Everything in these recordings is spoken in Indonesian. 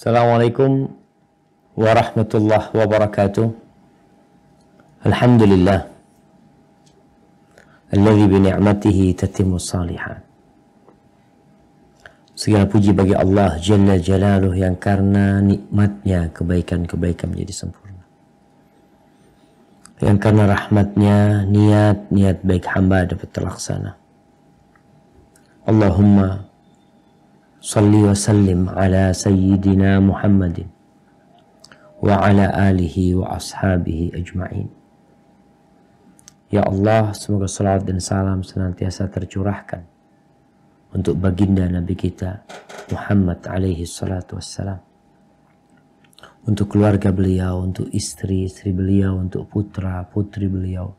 Assalamualaikum warahmatullahi wabarakatuh. Alhamdulillah alladzi bi ni'matihi tatimmu shalihat. Segala puji bagi Allah Jalla Jalaluh yang karena nikmatnya kebaikan-kebaikan menjadi sempurna. Yang karena rahmatnya niat-niat baik hamba dapat terlaksana. Allahumma salli wa sallim ala sayyidina Muhammadin wa ala alihi wa ashabihi ajma'in. Ya Allah, semoga salawat dan salam senantiasa tercurahkan untuk baginda Nabi kita Muhammad alaihi salatu wassalam, untuk keluarga beliau, untuk istri-istri beliau, untuk putra-putri beliau,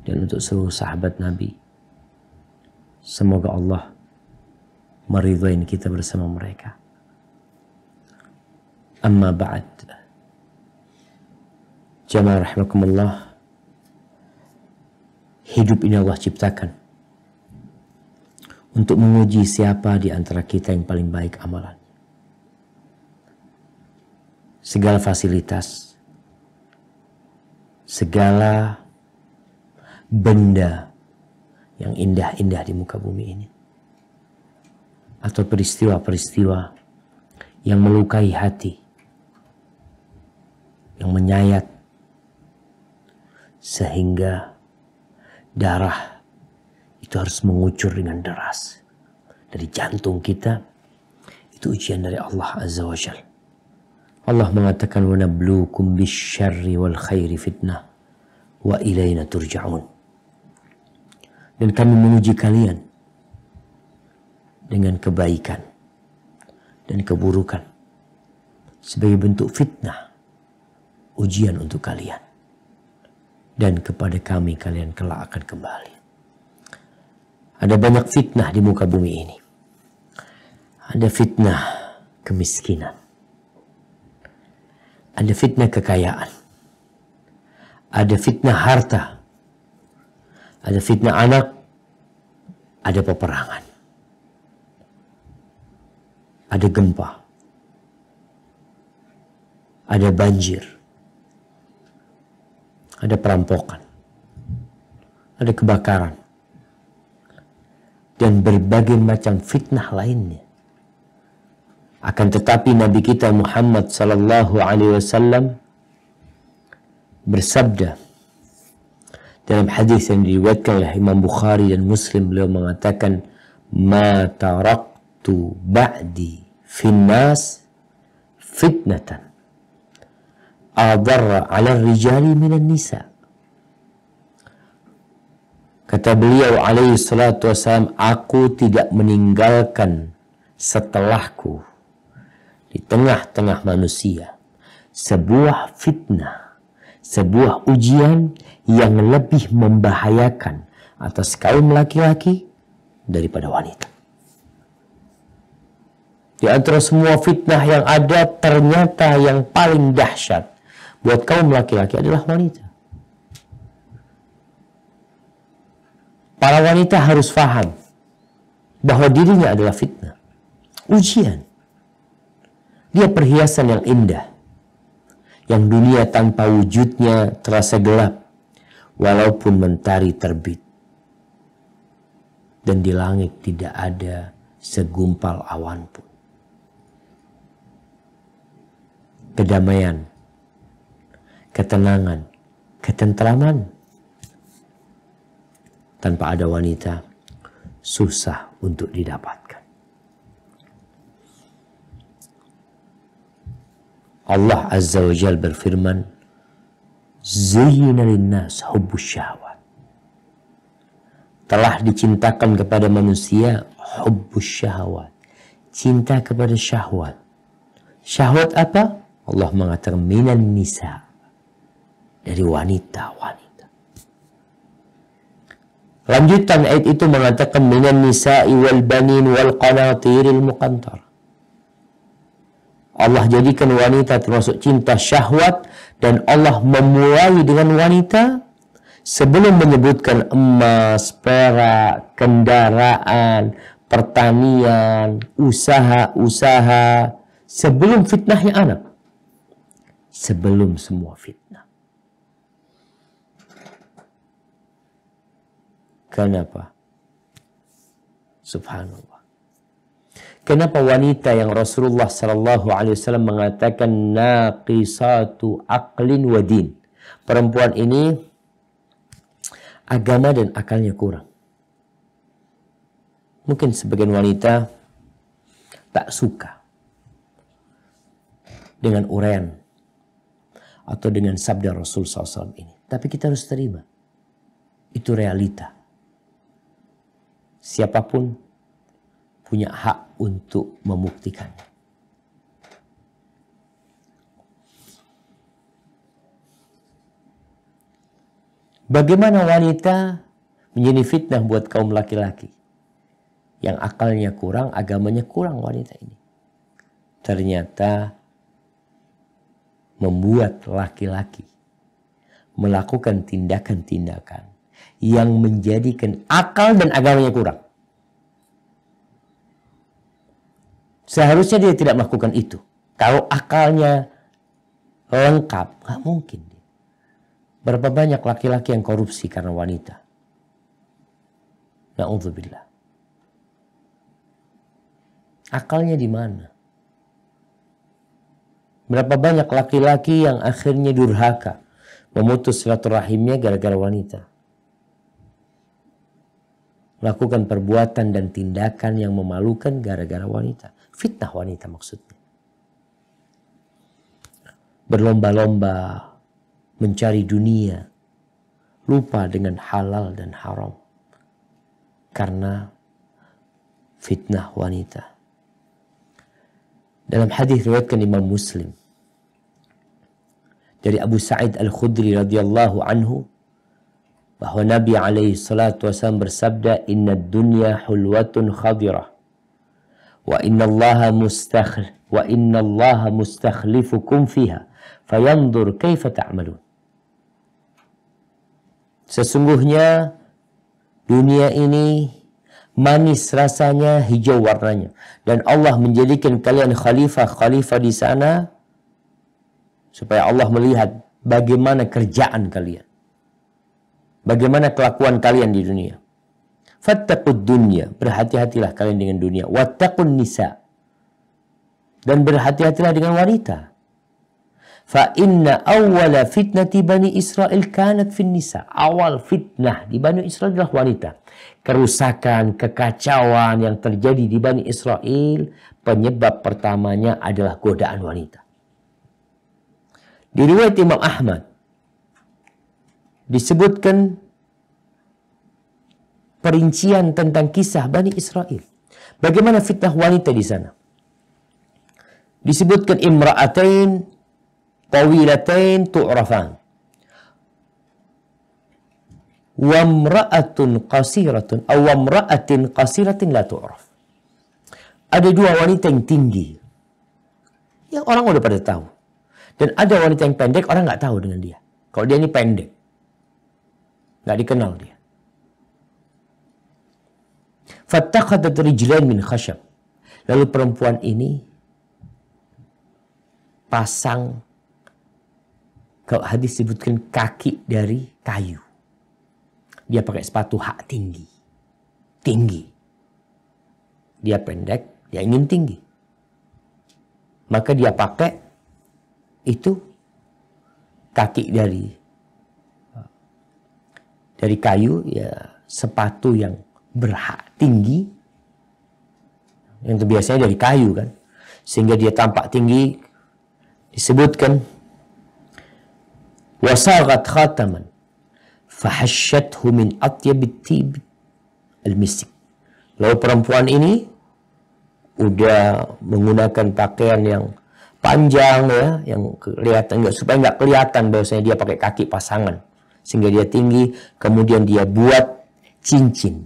dan untuk seluruh sahabat Nabi. Semoga Allah meridhai kita bersama mereka. Amma ba'd. Jamaah rahimakumullah. Hidup ini Allah ciptakan untuk menguji siapa di antara kita yang paling baik amalan. Segala fasilitas, segala benda yang indah-indah di muka bumi ini, atau peristiwa-peristiwa yang melukai hati, yang menyayat sehingga darah itu harus mengucur dengan deras dari jantung kita, itu ujian dari Allah Azza wa Jalla. Allah mengatakan, wa nabluukum bisyarri wal khairi fitnah wa ilaina turja'un. Dan kami menguji kalian dengan kebaikan dan keburukan sebagai bentuk fitnah, ujian untuk kalian, dan kepada kami kalian kelak akan kembali. Ada banyak fitnah di muka bumi ini. Ada fitnah kemiskinan, ada fitnah kekayaan, ada fitnah harta, ada fitnah anak, ada peperangan, ada gempa, ada banjir, ada perampokan, ada kebakaran, dan berbagai macam fitnah lainnya. Akan tetapi Nabi kita Muhammad sallallahu alaihi wasallam bersabda dalam hadis yang diriwayatkan oleh Imam Bukhari dan Muslim, beliau mengatakan, ma taraktu ba'di finnas fitnatan adarra 'ala rijali minan nisa. Kata beliau alaihi salatu wassalam, aku tidak meninggalkan setelahku di tengah-tengah manusia sebuah fitnah, sebuah ujian yang lebih membahayakan atas kaum laki-laki daripada wanita. Di antara semua fitnah yang ada, ternyata yang paling dahsyat buat kaum laki-laki adalah wanita. Para wanita harus faham bahwa dirinya adalah fitnah, ujian. Dia perhiasan yang indah, yang dunia tanpa wujudnya terasa gelap, walaupun mentari terbit dan di langit tidak ada segumpal awan pun. Kedamaian, ketenangan, ketentraman tanpa ada wanita susah untuk didapatkan. Allah Azza wa Jalla berfirman, zuyyina linnas hubbus syahwat. Telah dicintakan kepada manusia hubbus syahwat, cinta kepada syahwat. Syahwat apa? Allah mengatakan minan nisa, dari wanita-wanita. Lanjutan ayat itu mengatakan minan nisa'i wal banin wal qanatiril muqantar. Allah jadikan wanita termasuk cinta syahwat, dan Allah memulai dengan wanita sebelum menyebutkan emas, perak, kendaraan, pertanian, usaha-usaha, sebelum fitnahnya anak, sebelum semua fitnah. Kenapa? Subhanallah. Kenapa wanita yang Rasulullah Sallallahu Alaihi Wasallam mengatakan naqisatu aqlin wa din, perempuan ini agama dan akalnya kurang. Mungkin sebagian wanita tak suka dengan uraian atau dengan sabda Rasul SAW ini. Tapi kita harus terima. Itu realita. Siapapun punya hak untuk membuktikannya. Bagaimana wanita menjadi fitnah buat kaum laki-laki yang akalnya kurang, agamanya kurang wanita ini. Ternyata membuat laki-laki melakukan tindakan-tindakan yang menjadikan akal dan agamanya kurang. Seharusnya dia tidak melakukan itu. Kalau akalnya lengkap, nggak mungkin. Berapa banyak laki-laki yang korupsi karena wanita? Na'udzubillah. Akalnya di mana? Berapa banyak laki-laki yang akhirnya durhaka, memutus silaturahimnya gara-gara wanita. Melakukan perbuatan dan tindakan yang memalukan gara-gara wanita. Fitnah wanita maksudnya. Berlomba-lomba mencari dunia, lupa dengan halal dan haram karena fitnah wanita. Dalam hadis riwayatkan Imam Muslim dari Abu Sa'id Al-Khudri radhiyallahu anhu bahwa Nabi alaihi salatu wasallam bersabda, "Inna dunya hulwatun khadirah wa inna Allah mustakhlifukum fiha fayanzur kaifa ta'malun." Sesungguhnya dunia ini manis rasanya, hijau warnanya, dan Allah menjadikan kalian khalifah di sana supaya Allah melihat bagaimana kerjaan kalian, bagaimana kelakuan kalian di dunia. Fattaqud dunya, berhati-hatilah kalian dengan dunia. Wattaqun nisa, dan berhati-hatilah dengan wanita. Fa inna awwala fitnati Bani Israel kanat fin nisa. Awal fitnah di Bani Israel adalah wanita. Kerusakan, kekacauan yang terjadi di Bani Israel, penyebab pertamanya adalah godaan wanita. Di riwayat Imam Ahmad disebutkan perincian tentang kisah Bani Israel. Bagaimana fitnah wanita di sana? Disebutkan imra'atain tawilatain tu'rafan wa imra'atun qasiratun aw imra'atin qasiratin la tu'raf. Ada dua wanita yang tinggi yang orang udah pada tahu, dan ada wanita yang pendek, orang nggak tahu dengan dia. Kalau dia ini pendek, nggak dikenal dia. Fattaqadat rijlain min khashab. Lalu perempuan ini pasang, kalau hadis disebutkan, kaki dari kayu. Dia pakai sepatu hak tinggi. Tinggi. Dia pendek, dia ingin tinggi. Maka dia pakai itu kaki dari kayu, ya sepatu yang berhak tinggi. Yang biasanya dari kayu kan. Sehingga dia tampak tinggi. Disebutkan wasaghat khataman fahashathu min atyabit tib al-misik. Lalu perempuan ini udah menggunakan pakaian yang panjang, ya, yang kelihatan, supaya nggak kelihatan bahwasanya dia pakai kaki pasangan, sehingga dia tinggi. Kemudian dia buat cincin,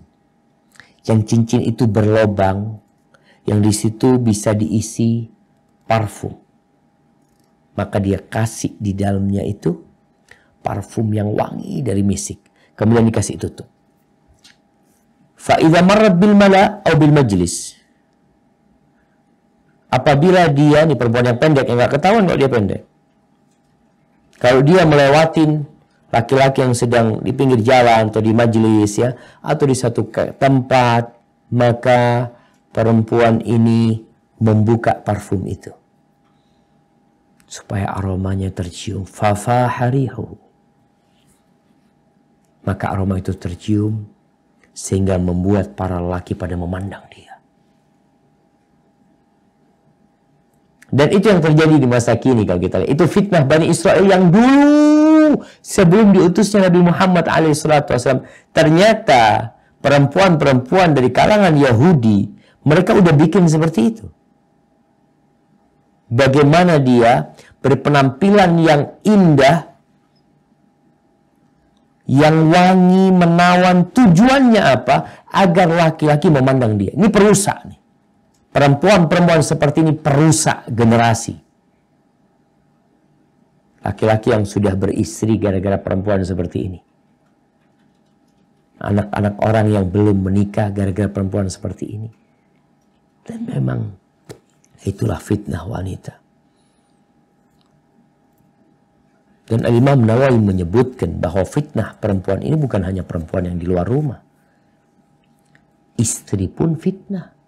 yang cincin itu berlobang, yang di situ bisa diisi parfum. Maka dia kasih di dalamnya itu parfum yang wangi dari misik. Kemudian dikasih tutup. Fa idza marrat bil mala' aw bil majlis apabila dia, ini perempuan yang pendek, yang nggak ketahuan kalau dia pendek, kalau dia melewatin laki-laki yang sedang di pinggir jalan atau di majelis ya, atau di satu tempat, maka perempuan ini membuka parfum itu supaya aromanya tercium. Fafaharihu, maka aroma itu tercium sehingga membuat para lelaki pada memandang dia. Dan itu yang terjadi di masa kini kalau kita lihat. Itu fitnah Bani Israel yang dulu sebelum diutusnya Nabi Muhammad SAW. Ternyata perempuan-perempuan dari kalangan Yahudi, mereka udah bikin seperti itu. Bagaimana dia berpenampilan yang indah, yang wangi, menawan. Tujuannya apa? Agar laki-laki memandang dia. Ini perusak nih. Perempuan-perempuan seperti ini perusak generasi. Laki-laki yang sudah beristri gara-gara perempuan seperti ini. Anak-anak orang yang belum menikah gara-gara perempuan seperti ini. Dan memang itulah fitnah wanita. Dan Al-Imam Nawawi menyebutkan bahwa fitnah perempuan ini bukan hanya perempuan yang di luar rumah. Istri pun fitnah.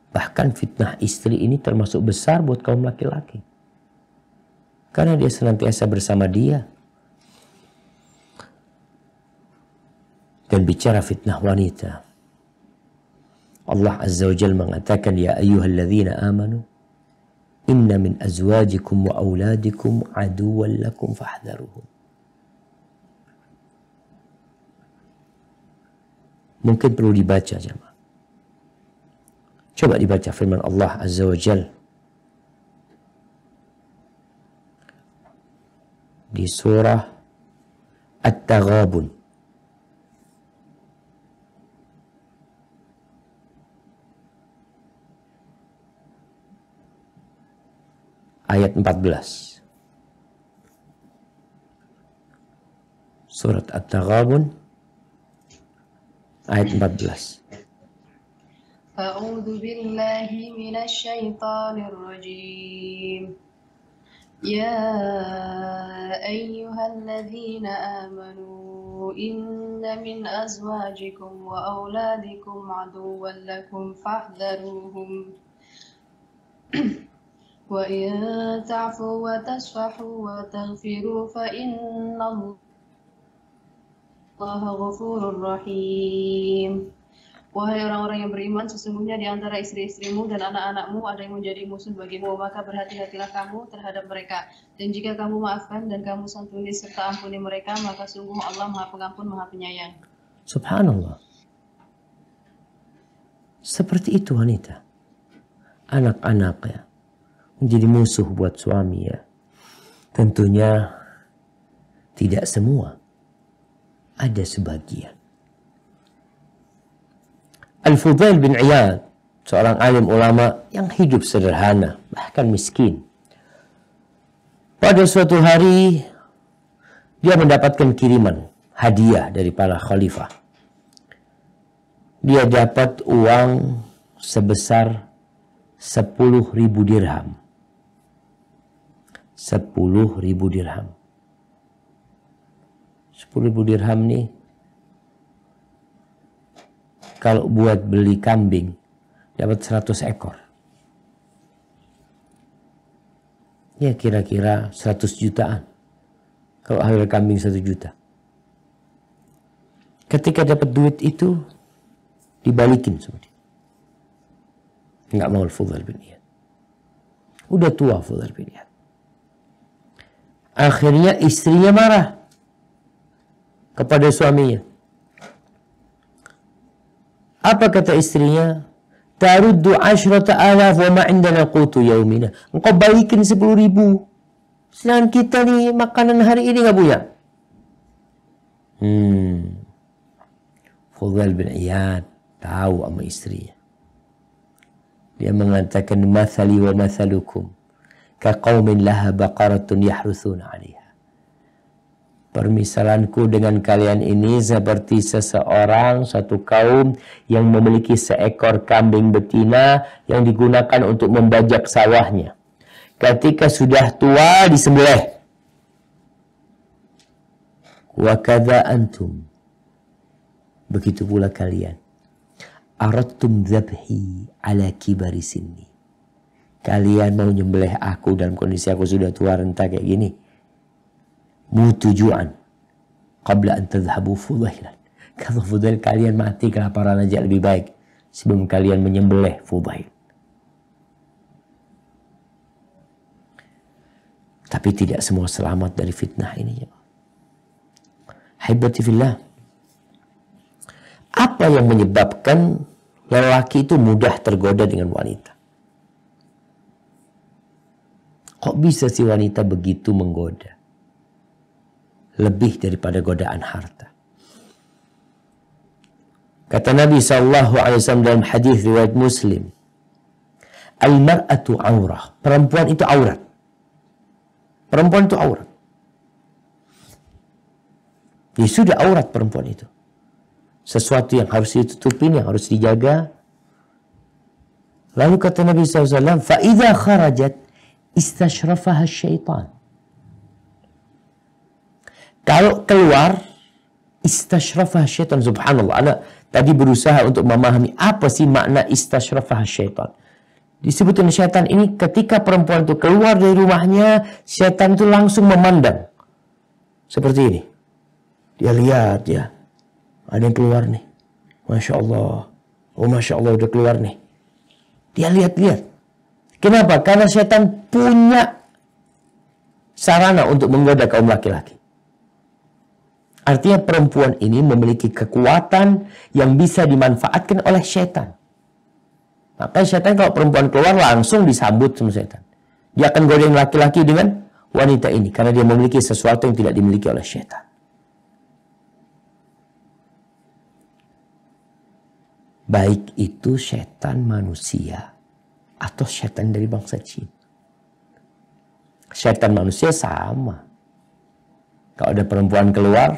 Bahkan fitnah istri ini termasuk besar buat kaum laki-laki. Karena dia senantiasa bersama dia. Dan bicara fitnah wanita, Allah Azza wa Jalla mengatakan, ya ayyuhalladzina amanu, inna min azwajikum wa auladikum aduwwan lakum fahdharuhum. Mungkin perlu dibaca jemaah. Coba dibaca firman Allah Azza wa Jalla di surah At-Taghabun ayat 14. Surat At-Taghabun ayat 14. أعوذ بالله من الشيطان الرجيم يا أيها الذين آمنوا إن من أزواجكم وأولادكم عدوا لكم فاحذروهم وإن تعفوا وتصفحوا وتغفروا فإن الله غفور رحيم. Wahai orang-orang yang beriman, sesungguhnya di antara istri-istrimu dan anak-anakmu ada yang menjadi musuh bagimu, maka berhati-hatilah kamu terhadap mereka. Dan jika kamu maafkan dan kamu santuni serta ampuni mereka, maka sungguh Allah Maha Pengampun, Maha Penyayang. Subhanallah. Seperti itu wanita. Anak-anak ya, menjadi musuh buat suami ya. Tentunya tidak semua. Ada sebagian. Al-Fudail bin Iyad, seorang alim ulama yang hidup sederhana, bahkan miskin. Pada suatu hari, dia mendapatkan kiriman, hadiah dari para khalifah. Dia dapat uang sebesar 10.000 dirham. 10.000 dirham. 10.000 dirham nih, kalau buat beli kambing, dapat 100 ekor. Ya kira-kira 100 jutaan. Kalau harga kambing 1 juta. Ketika dapat duit itu, dibalikin sama dia. Nggak mau Al-Fudail bin Iyad. Udah tua Fudail bin Iyad. Akhirnya istrinya marah kepada suaminya. Apa kata istrinya? Taruddu 10,000 wa ma indana qutu yaumina. Engkau balikin 10.000. Sedangkan kita nih makanan hari ini nggak punya. Fudail bin Iyad tahu sama istrinya. Dia mengatakan, mathali wa mathalukum ka qaumin laha baqaratun yahruthuna 'alaiha. Permisalanku dengan kalian ini seperti seseorang, satu kaum yang memiliki seekor kambing betina yang digunakan untuk membajak sawahnya. Ketika sudah tua disembelih. Wa kadza antum. Begitu pula kalian. Aradtum dzabhi ala kibari sinni. Kalian mau nyembelih aku dalam kondisi aku sudah tua renta kayak gini. Mutujuan qabla an tadhhabu fudailan. Kalau Fudail kalian mati kelaparan aja lebih baik sebelum kalian menyembelih Fudail. Tapi tidak semua selamat dari fitnah ini. Haibati fillah. Apa yang menyebabkan lelaki itu mudah tergoda dengan wanita? Kok bisa si wanita begitu menggoda? Lebih daripada godaan harta. Kata Nabi SAW dalam hadis riwayat Muslim, al-mar'atu aurah. Perempuan itu aurat. Perempuan itu aurat. Ya sudah aurat perempuan itu. Sesuatu yang harus ditutupin, yang harus dijaga. Lalu kata Nabi SAW, فَإِذَا خَرَجَتْ إِسْتَشْرَفَهَا الشَّيْطَانِ. Kalau keluar, istashrafah syaitan. Subhanallah. Anak tadi berusaha untuk memahami apa sih makna istashrafah syaitan. Disebutkan syaitan ini ketika perempuan itu keluar dari rumahnya, syaitan itu langsung memandang. Seperti ini. Dia lihat ya. Ada yang keluar nih. Masya Allah. Oh Masya Allah udah keluar nih. Dia lihat-lihat. Kenapa? Karena syaitan punya sarana untuk menggoda kaum laki-laki. Artinya perempuan ini memiliki kekuatan yang bisa dimanfaatkan oleh syaitan. Maka syaitan kalau perempuan keluar langsung disambut sama syaitan. Dia akan godain laki-laki dengan wanita ini. Karena dia memiliki sesuatu yang tidak dimiliki oleh syaitan. Baik itu syaitan manusia atau syaitan dari bangsa jin. Syaitan manusia sama. Kalau ada perempuan keluar,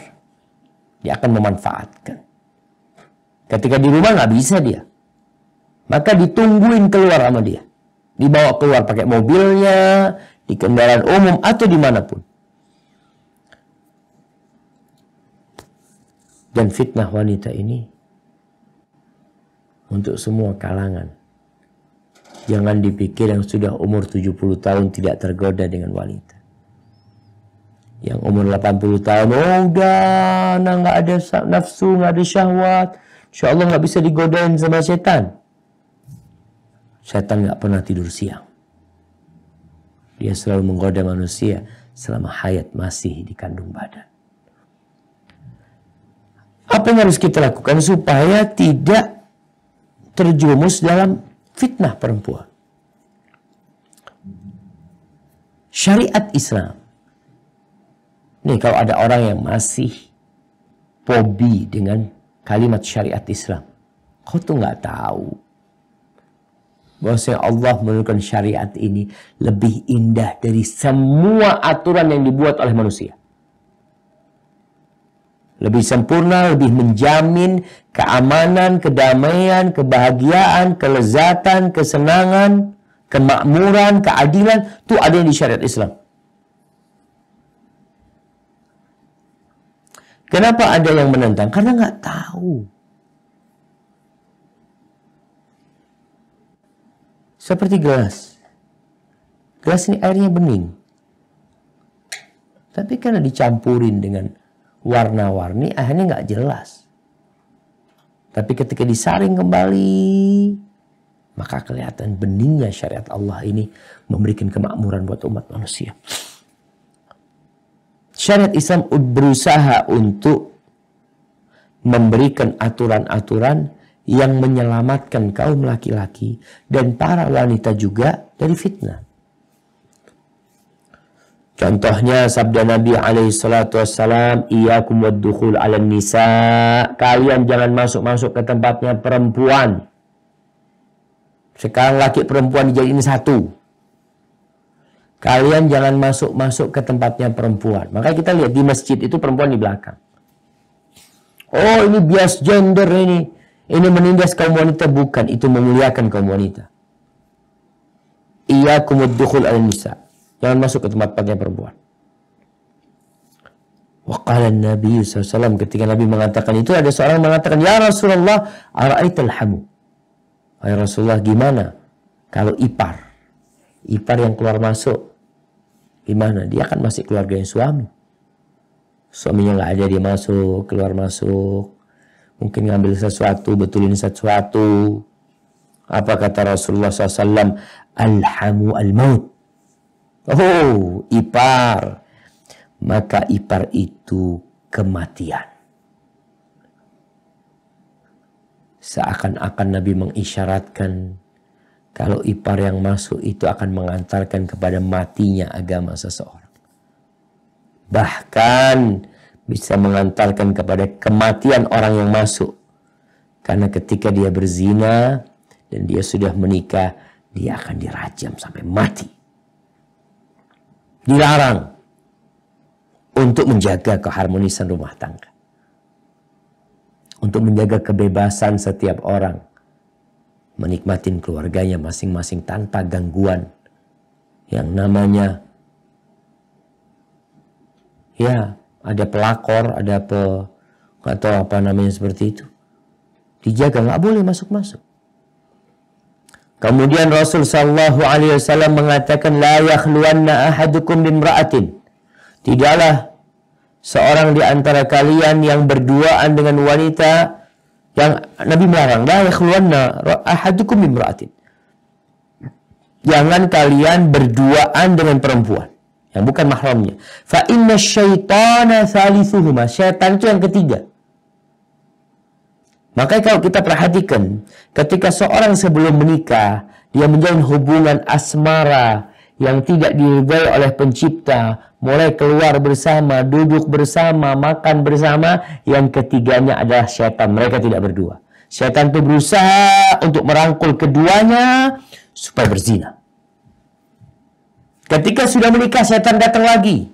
dia akan memanfaatkan. Ketika di rumah nggak bisa dia. Maka ditungguin keluar sama dia. Dibawa keluar pakai mobilnya, di kendaraan umum, atau dimanapun. Dan fitnah wanita ini untuk semua kalangan. Jangan dipikir yang sudah umur 70 tahun tidak tergoda dengan wanita. Yang umur 80 tahun, oh udah, nah nggak ada nafsu, nggak ada syahwat. Insya Allah nggak bisa digodain sama setan. Setan nggak pernah tidur siang. Dia selalu menggoda manusia selama hayat masih di kandung badan. Apa yang harus kita lakukan supaya tidak terjumus dalam fitnah perempuan? Syariat Islam. Nih kalau ada orang yang masih fobi dengan kalimat syariat Islam, kau tuh nggak tahu bahwasanya Allah menurunkan syariat ini lebih indah dari semua aturan yang dibuat oleh manusia. Lebih sempurna, lebih menjamin keamanan, kedamaian, kebahagiaan, kelezatan, kesenangan, kemakmuran, keadilan. Itu ada yang di syariat Islam. Kenapa ada yang menentang? Karena nggak tahu. Seperti gelas. Gelas ini airnya bening. Tapi karena dicampurin dengan warna-warni, akhirnya nggak jelas. Tapi ketika disaring kembali, maka kelihatan beningnya syariat Allah ini memberikan kemakmuran buat umat manusia. Syariat Islam berusaha untuk memberikan aturan-aturan yang menyelamatkan kaum laki-laki dan para wanita juga dari fitnah. Contohnya sabda Nabi SAW, iyyakum wad-dukhul 'alan nisa. Kalian jangan masuk-masuk ke tempatnya perempuan. Sekarang laki perempuan dijadiin satu. kalian jangan masuk-masuk ke tempatnya perempuan. Maka kita lihat di masjid itu perempuan di belakang. Oh, ini bias gender ini. Ini menindas kaum wanita. Bukan, itu memuliakan kaum wanita. Iyyakumud dukhul al-nisa. Jangan masuk ke tempatnya perempuan. Waqala Nabi SAW, ketika Nabi mengatakan itu, ada seorang mengatakan, ya Rasulullah, ara'aital hamu. Ya Rasulullah, gimana kalau ipar yang keluar masuk, gimana? Dia kan masih keluarganya suami. Suaminya nggak ada, dia masuk, keluar masuk. Mungkin ngambil sesuatu, betulin sesuatu. Apa kata Rasulullah SAW? Alhamu al-maut. Oh, ipar. Maka ipar itu kematian. Seakan-akan Nabi mengisyaratkan kalau ipar yang masuk itu akan mengantarkan kepada matinya agama seseorang. Bahkan bisa mengantarkan kepada kematian orang yang masuk. Karena ketika dia berzina dan dia sudah menikah, dia akan dirajam sampai mati. Dilarang untuk menjaga keharmonisan rumah tangga. Untuk menjaga kebebasan setiap orang. Menikmatin keluarganya masing-masing tanpa gangguan. Yang namanya, ya, ada pelakor, ada nggak tahu apa namanya seperti itu. Dijaga, nggak boleh masuk-masuk. Kemudian Rasul sallallahu alaihi wasallam mengatakan, la yakhluwanna ahadukum bimra'atin. Tidaklah seorang di antara kalian yang berduaan dengan wanita, yang Nabi melarang, la yakhluwanna ahadukum bimra'atin. Jangan kalian berduaan dengan perempuan yang bukan mahramnya. Fa inna syaitana thalithuhuma. Syaitan itu yang ketiga. Makanya kalau kita perhatikan, ketika seorang sebelum menikah, dia menjalin hubungan asmara yang tidak diridhai oleh pencipta, mulai keluar bersama, duduk bersama, makan bersama, yang ketiganya adalah syaitan. Mereka tidak berdua. Syaitan itu berusaha untuk merangkul keduanya supaya berzina. Ketika sudah menikah, syaitan datang lagi.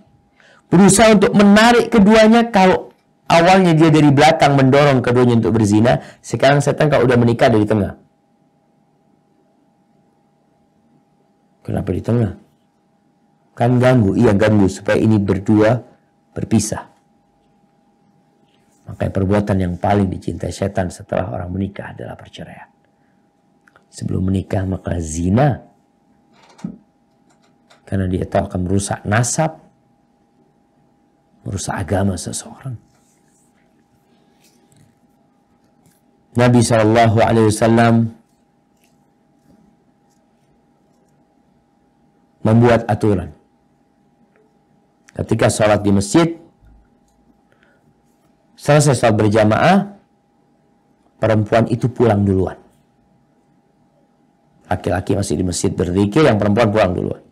Berusaha untuk menarik keduanya. Kalau awalnya dia dari belakang mendorong keduanya untuk berzina, sekarang syaitan kalau udah menikah dari tengah. Kenapa di tengah? Kan ganggu. Iya, ganggu supaya ini berdua berpisah. Makanya perbuatan yang paling dicintai syaitan setelah orang menikah adalah perceraian. Sebelum menikah maka zina. Karena dia tahu akan merusak nasab, merusak agama seseorang. Nabi SAW membuat aturan. Ketika sholat di masjid, selesai sholat berjamaah, perempuan itu pulang duluan. Laki-laki masih di masjid berzikir, yang perempuan pulang duluan.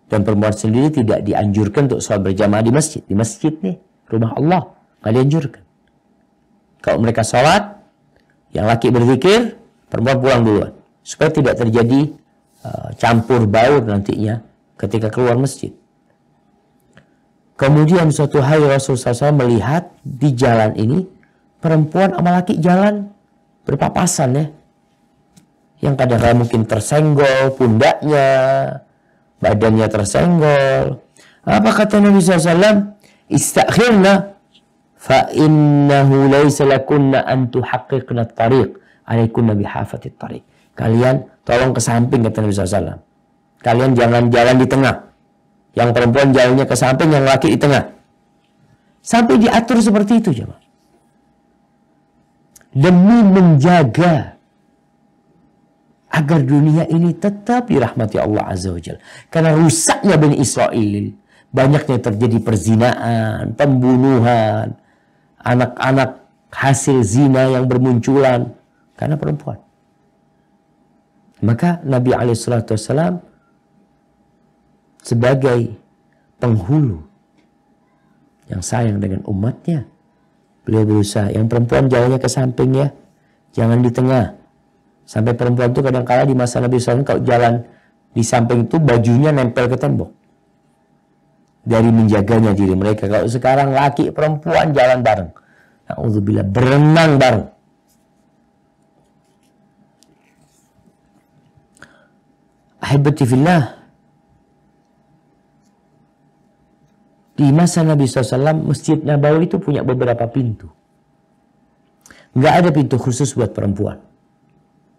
Dan perempuan sendiri tidak dianjurkan untuk sholat berjamaah di masjid. Di masjid nih, rumah Allah, nggak dianjurkan. Kalau mereka sholat, yang laki berzikir, perempuan pulang duluan. Supaya tidak terjadi campur baur nantinya ketika keluar masjid. Kemudian suatu hari Rasulullah SAW melihat di jalan ini, perempuan sama laki jalan berpapasan ya. Yang kadang-kadang mungkin tersenggol pundaknya, badannya tersenggol. Apa kata Nabi SAW? Istakhirna fa innahu laysa lakunna an tuhaqqiqna at-tariq alaikunna bihafati at-tariq. Kalian tolong ke samping, kata Nabi SAW. Kalian jangan jalan di tengah. Yang perempuan jalannya ke samping, yang laki di tengah. Sampai diatur seperti itu, jemaah. Demi menjaga agar dunia ini tetap dirahmati Allah Azza wa Jalla. Karena rusaknya Bani Israel, banyaknya terjadi perzinaan, pembunuhan, anak-anak hasil zina yang bermunculan karena perempuan. Maka Nabi SAW sebagai penghulu yang sayang dengan umatnya, beliau berusaha, yang perempuan jalannya ke samping ya, jangan di tengah. Sampai perempuan itu kadang-kala di masa Nabi SAW kalau jalan Di samping itu bajunya nempel ke tembok. Dari menjaganya diri mereka. Kalau sekarang laki perempuan jalan bareng. Na'udzubillah, berenang bareng. Ahibati fillah. Di masa Nabi SAW, Masjid Nabawi itu punya beberapa pintu. Nggak ada pintu khusus buat perempuan.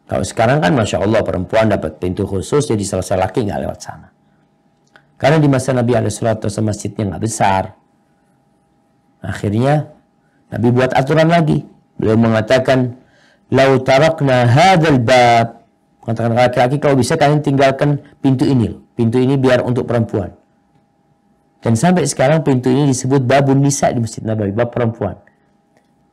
Kalau sekarang kan Masya Allah perempuan dapat pintu khusus, jadi selesai laki nggak lewat sana. Karena di masa Nabi SAW masjidnya nggak besar. Akhirnya Nabi buat aturan lagi. Beliau mengatakan, "Lau tarakna hadzal bab." Mengatakan laki-laki, kalau bisa kalian tinggalkan pintu ini. Pintu ini biar untuk perempuan. Dan sampai sekarang pintu ini disebut babun nisa di Masjid Nabawi, bab perempuan.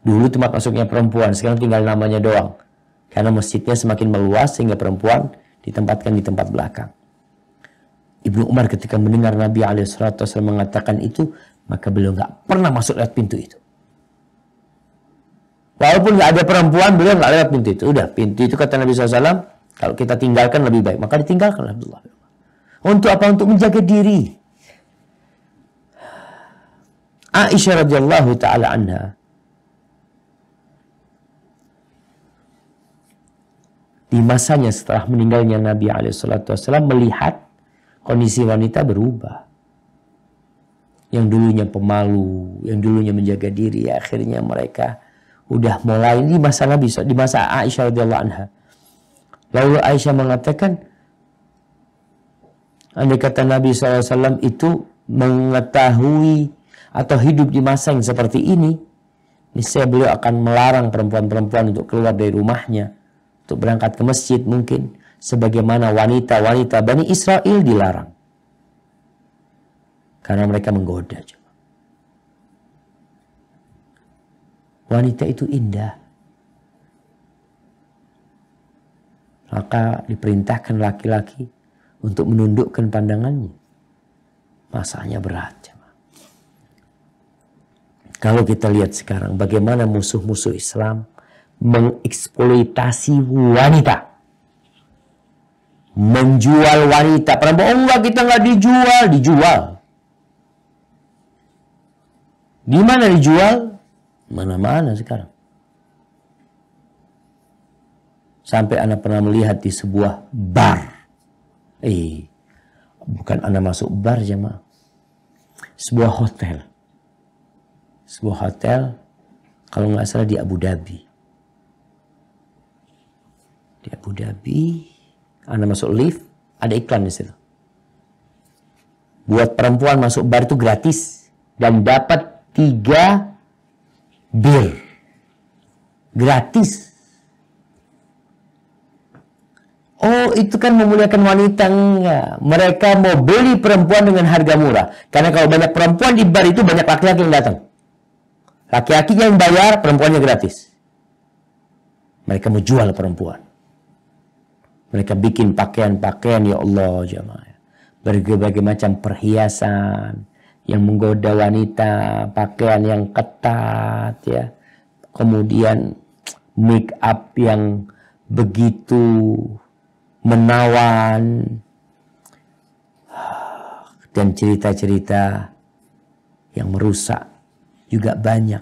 Dulu tempat masuknya perempuan, sekarang tinggal namanya doang. Karena masjidnya semakin meluas sehingga perempuan ditempatkan di tempat belakang. Ibnu Umar ketika mendengar Nabi SAW mengatakan itu, maka beliau nggak pernah masuk lewat pintu itu. Walaupun nggak ada perempuan, beliau nggak lewat pintu itu. Udah, pintu itu kata Nabi SAW, kalau kita tinggalkan lebih baik. Maka ditinggalkan Abdullah. Untuk apa? Untuk menjaga diri. Aisyah radhiyallahu ta'ala anha di masanya setelah meninggalnya Nabi SAW melihat kondisi wanita berubah. Yang dulunya pemalu, yang dulunya menjaga diri, akhirnya mereka udah mulai di masa Nabi, di masa Aisyah radhiyallahu anha. Lalu Aisyah mengatakan, andai kata Nabi SAW itu mengetahui atau hidup di masa yang seperti ini, niscaya beliau akan melarang perempuan-perempuan untuk keluar dari rumahnya, untuk berangkat ke masjid mungkin, sebagaimana wanita-wanita Bani Israel dilarang. Karena mereka menggoda. Wanita itu indah. Maka diperintahkan laki-laki untuk menundukkan pandangannya. Masanya berat. Kalau kita lihat sekarang bagaimana musuh-musuh Islam mengeksploitasi wanita. Menjual wanita. Perempuan, oh enggak, kita enggak dijual. Dijual. Di mana dijual? Mana-mana sekarang. Sampai anak pernah melihat di sebuah bar. Bukan anak masuk bar jemaah. Sebuah hotel. Sebuah hotel, kalau nggak salah di Abu Dhabi. Di Abu Dhabi, Anda masuk lift, ada iklan di situ. Buat perempuan masuk bar itu gratis dan dapat 3 bir gratis. Oh, itu kan memuliakan wanita. Enggak. Mereka mau beli perempuan dengan harga murah. Karena kalau banyak perempuan di bar itu banyak laki-laki yang datang. Laki-laki yang bayar, perempuannya gratis. Mereka mau jual perempuan. Mereka bikin pakaian-pakaian, ya Allah, jemaah. Berbagai macam perhiasan yang menggoda wanita, pakaian yang ketat, ya. Kemudian make up yang begitu menawan, dan cerita-cerita yang merusak juga banyak.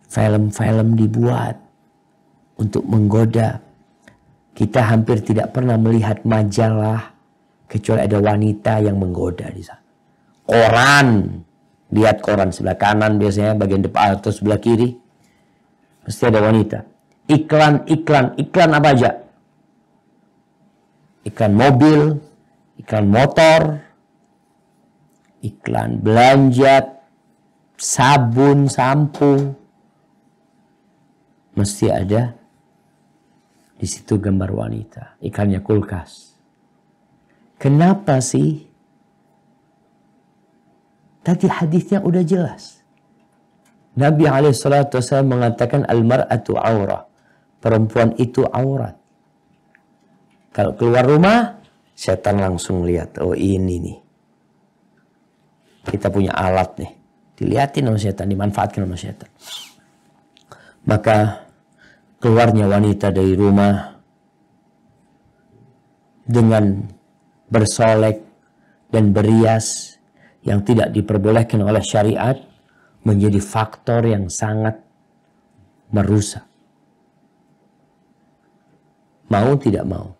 Film-film dibuat untuk menggoda. Kita hampir tidak pernah melihat majalah kecuali ada wanita yang menggoda di sana. Koran, lihat koran sebelah kanan biasanya, bagian depan atau sebelah kiri pasti ada wanita. Iklan apa aja? Iklan mobil, iklan motor, iklan belanja, sabun, sampo, mesti ada di situ gambar wanita. Iklannya kulkas. Kenapa sih? Tadi hadisnya udah jelas. Nabi SAW mengatakan al-mar'atu aurah. Perempuan itu aurat. Kalau keluar rumah, setan langsung lihat. Oh, ini nih. Kita punya alat nih. Dilihatin sama setan, dimanfaatkan sama setan. Maka keluarnya wanita dari rumah dengan bersolek, dan berias yang tidak diperbolehkan oleh syariat menjadi faktor yang sangat merusak. Mau tidak mau.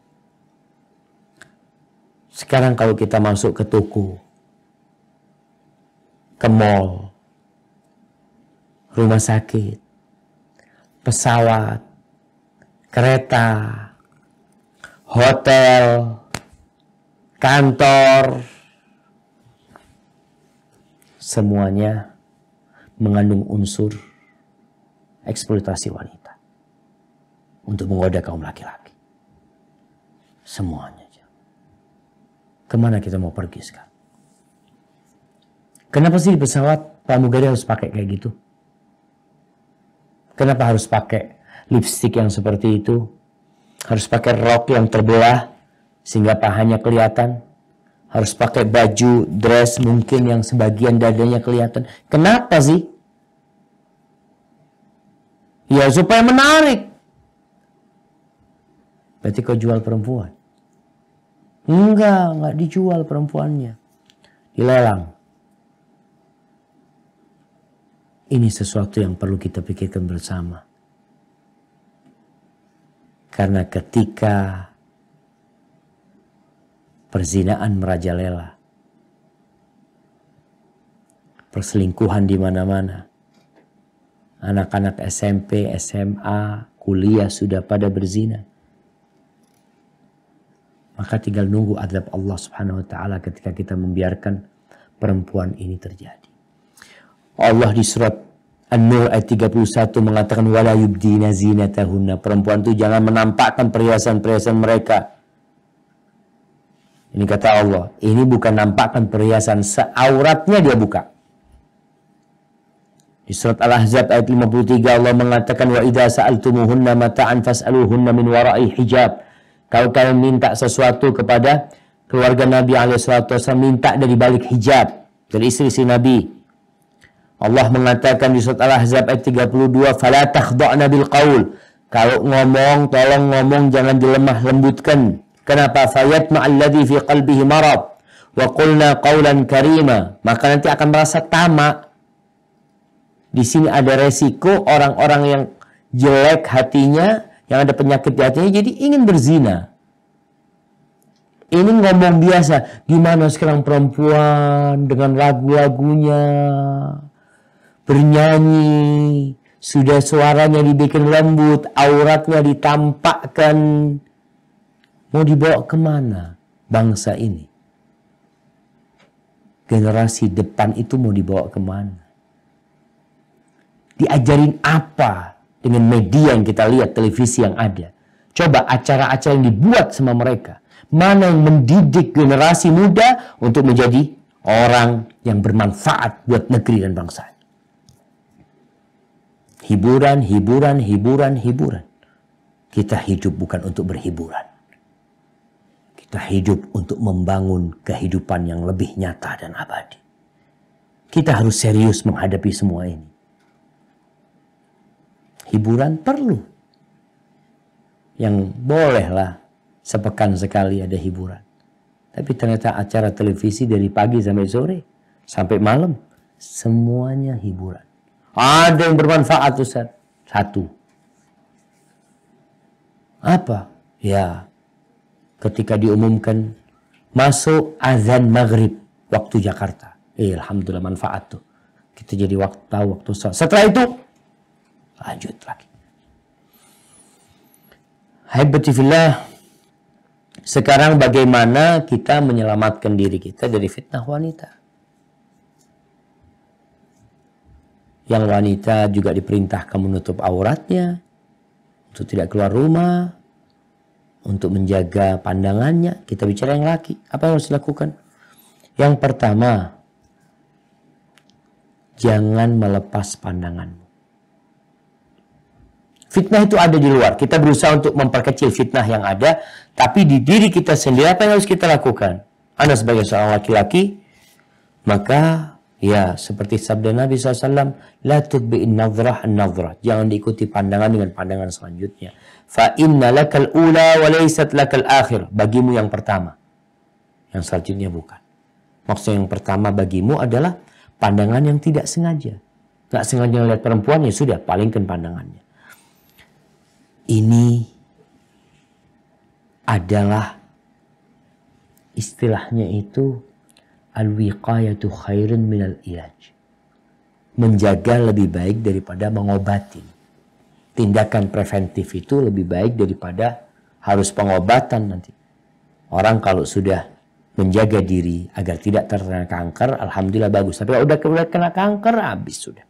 Sekarang kalau kita masuk ke toko, ke mall, rumah sakit, pesawat, kereta, hotel, kantor, semuanya mengandung unsur eksploitasi wanita untuk menggoda kaum laki-laki. Semuanya. Kemana kita mau pergi sekarang? Kenapa sih di pesawat pramugari harus pakai kayak gitu? Kenapa harus pakai lipstik yang seperti itu? Harus pakai rok yang terbelah sehingga pahanya kelihatan? Harus pakai baju, dress mungkin yang sebagian dadanya kelihatan? Kenapa sih? Ya supaya menarik. Berarti kau jual perempuan? Enggak dijual perempuannya. Dilelang. Ini sesuatu yang perlu kita pikirkan bersama. Karena ketika perzinaan merajalela, perselingkuhan di mana-mana, anak-anak SMP, SMA, kuliah sudah pada berzina, maka tinggal nunggu azab Allah Subhanahu wa taala ketika kita membiarkan perempuan ini terjadi. Allah di surat An-Nur ayat 31 mengatakan wala yubdina zinatahunna. Perempuan itu jangan menampakkan perhiasan-perhiasan mereka. Ini kata Allah, ini bukan nampakkan perhiasan, seauratnya dia buka. Di surat Al-Ahzab ayat 53 Allah mengatakan wa idza sa'altumuhunna mata'an fas'aluhunna min wara'i hijab. Kalau kalian minta sesuatu kepada keluarga Nabi SAW, minta dari balik hijab, dari istri-istri Nabi. Allah mengatakan di surat Al-Ahzab ayat 32, "Fala takhda'na bil qaul." Kalau ngomong, tolong ngomong jangan dilemah lembutkan. Kenapa? Fayatma alladhi fi qalbihi marad wa qulna qawlan karima. Maka nanti akan merasa tamak. Di sini ada resiko orang-orang yang jelek hatinya, yang ada penyakit di hatinya, jadi ingin berzina. Ini ngomong biasa. Gimana sekarang perempuan dengan lagu-lagunya, bernyanyi, sudah suaranya dibikin lembut, auratnya ditampakkan. Mau dibawa kemana bangsa ini? Generasi depan itu mau dibawa kemana? Diajarin apa? Dengan media yang kita lihat, televisi yang ada. Coba acara-acara yang dibuat sama mereka. Mana yang mendidik generasi muda untuk menjadi orang yang bermanfaat buat negeri dan bangsa. Hiburan, hiburan, hiburan, hiburan. Kita hidup bukan untuk berhiburan. Kita hidup untuk membangun kehidupan yang lebih nyata dan abadi. Kita harus serius menghadapi semua ini. Hiburan perlu. Yang bolehlah sepekan sekali ada hiburan. Tapi ternyata acara televisi dari pagi sampai sore, sampai malam, semuanya hiburan. Ada yang bermanfaat, Ustaz. Satu. Apa? Ya, ketika diumumkan masuk azan maghrib waktu Jakarta. Alhamdulillah manfaat tuh. Kita jadi waktu sholat. Setelah itu lanjut lagi. Haibati fillah. Sekarang bagaimana kita menyelamatkan diri kita dari fitnah wanita? Yang wanita juga diperintahkan menutup auratnya, untuk tidak keluar rumah, untuk menjaga pandangannya. Kita bicara yang laki, apa yang harus dilakukan? Yang pertama, jangan melepas pandanganmu. Fitnah itu ada di luar. Kita berusaha untuk memperkecil fitnah yang ada. Tapi di diri kita sendiri, apa yang harus kita lakukan? Anda sebagai seorang laki-laki, maka ya seperti sabda Nabi SAW, La tutbi'in nadhrah an-nadhrah. Jangan diikuti pandangan dengan pandangan selanjutnya. Fa inna lakal ula wa laysat lakal akhir. Bagimu yang pertama. Yang selanjutnya bukan. Maksud yang pertama bagimu adalah pandangan yang tidak sengaja. Nggak sengaja lihat perempuan, ya sudah, palingkan pandangannya. Ini adalah istilahnya itu al-wiqayatu khairun minal ilaj. Menjaga lebih baik daripada mengobati. Tindakan preventif itu lebih baik daripada harus pengobatan nanti. Orang kalau sudah menjaga diri agar tidak terkena kanker, alhamdulillah bagus. Tapi kalau udah kena kanker, habis sudah.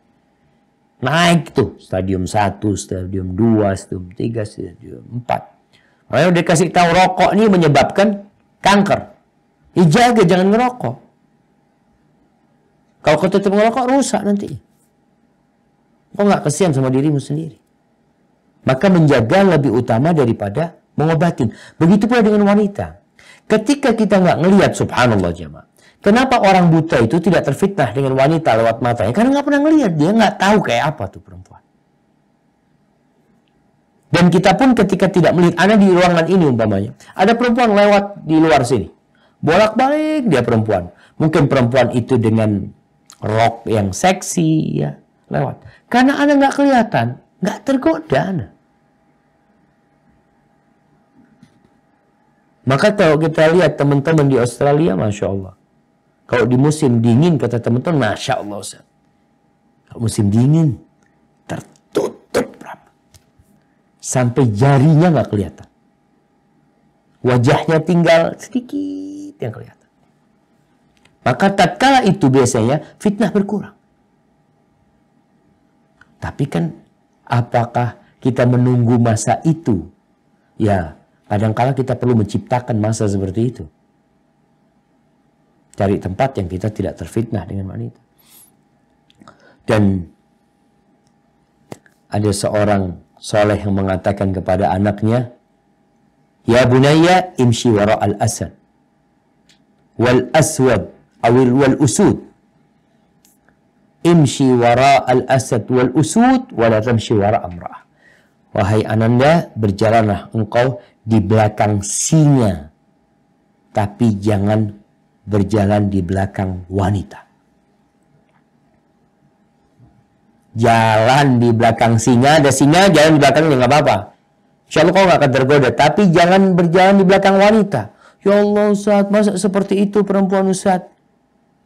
Naik tuh stadium 1, stadium 2, stadium 3, stadium 4. Makanya udah kasih tahu rokok ini menyebabkan kanker. Jaga jangan ngerokok. Kalau kau tetap ngerokok rusak nanti. Kau nggak kasihan sama dirimu sendiri. Maka menjaga lebih utama daripada mengobatin. Begitu pula dengan wanita. Ketika kita nggak ngelihat, subhanallah jemaah. Kenapa orang buta itu tidak terfitnah dengan wanita lewat matanya? Karena nggak pernah ngelihat, dia nggak tahu kayak apa tuh perempuan. Dan kita pun ketika tidak melihat, ada di ruangan ini umpamanya, ada perempuan lewat di luar sini, bolak-balik dia perempuan. Mungkin perempuan itu dengan rok yang seksi ya lewat. Karena Anda nggak kelihatan, nggak tergoda Anda. Maka kalau kita lihat teman-teman di Australia, Masya Allah. Kalau di musim dingin, kata teman-teman, Masya Allah Ustaz. Kalau musim dingin, tertutup berapa? Sampai jarinya nggak kelihatan. Wajahnya tinggal sedikit yang kelihatan. Maka tatkala itu biasanya fitnah berkurang. Tapi kan, apakah kita menunggu masa itu? Ya, kadang-kala kita perlu menciptakan masa seperti itu. Cari tempat yang kita tidak terfitnah dengan wanita. Dan ada seorang soleh yang mengatakan kepada anaknya, Ya bunayya imshi wara al-asad wal aswad awil wal usud. Imshi wara al-asad wal usud wala tamshi wara amra'ah. Wahai ananda, berjalanlah engkau di belakang singa, tapi jangan berjalan di belakang wanita. Jalan di belakang singa, ada singa, jalan di belakangnya nggak apa-apa. Insya Allah kau nggak akan tergoda, tapi jangan berjalan di belakang wanita. Ya Allah Ustaz, masa seperti itu perempuan Ustaz?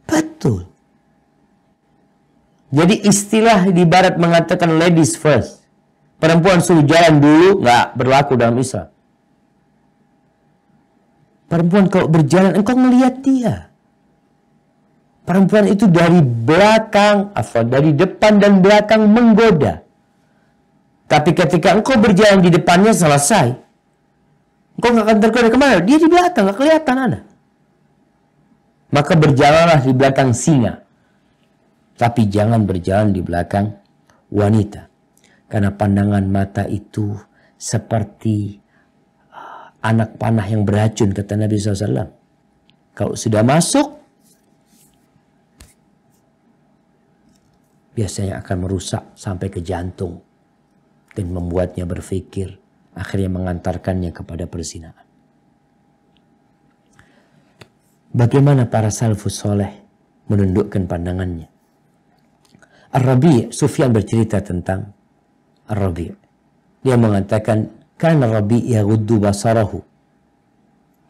Betul. Jadi istilah di barat mengatakan ladies first. Perempuan suruh jalan dulu, nggak berlaku dalam Islam. Perempuan kalau berjalan, engkau melihat dia. Perempuan itu dari belakang, dari depan dan belakang menggoda. Tapi ketika engkau berjalan di depannya selesai. Engkau nggak akan tergoda kemana? Dia di belakang, nggak kelihatan Anda. Maka berjalanlah di belakang singa. Tapi jangan berjalan di belakang wanita. Karena pandangan mata itu seperti anak panah yang beracun, kata Nabi SAW. Kalau sudah masuk, biasanya akan merusak sampai ke jantung. Dan membuatnya berpikir, akhirnya mengantarkannya kepada perzinahan. Bagaimana para salafus soleh menundukkan pandangannya? Ar-Rabi', Sufyan bercerita tentang Ar-Rabi'. Dia mengatakan, Kana Rabi' yaghuddu basarahu.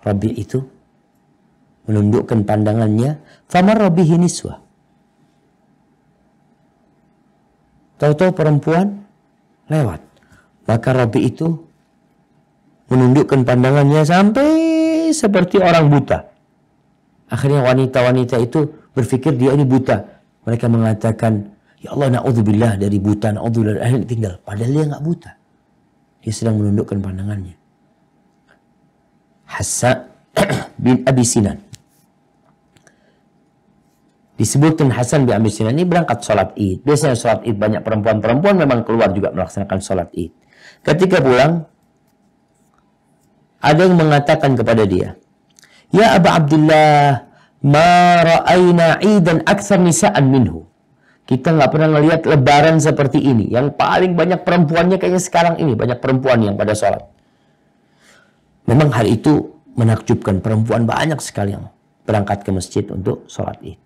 Rabi' itu menundukkan pandangannya. Famar Rabihi niswah. Tahu-tahu perempuan lewat. Maka Rabi' itu menundukkan pandangannya sampai seperti orang buta. Akhirnya wanita-wanita itu berpikir dia ini buta. Mereka mengatakan, Ya Allah, na'udzubillah dari buta, na'udzubillah dari tinggal. Padahal dia nggak buta. Dia sedang menundukkan pandangannya. Hassan bin Abi Sinan. Disebutkan Hasan bin Abi Sinan ini berangkat sholat id. Biasanya sholat id banyak perempuan-perempuan memang keluar juga melaksanakan sholat id. Ketika pulang, ada yang mengatakan kepada dia, Ya Aba Abdullah, ma ra'ayna idan akthar nisa'an minhu. Kita nggak pernah ngelihat lebaran seperti ini. Yang paling banyak perempuannya kayaknya sekarang ini. Banyak perempuan yang pada sholat. Memang hari itu menakjubkan. Perempuan banyak sekali yang berangkat ke masjid untuk sholat id.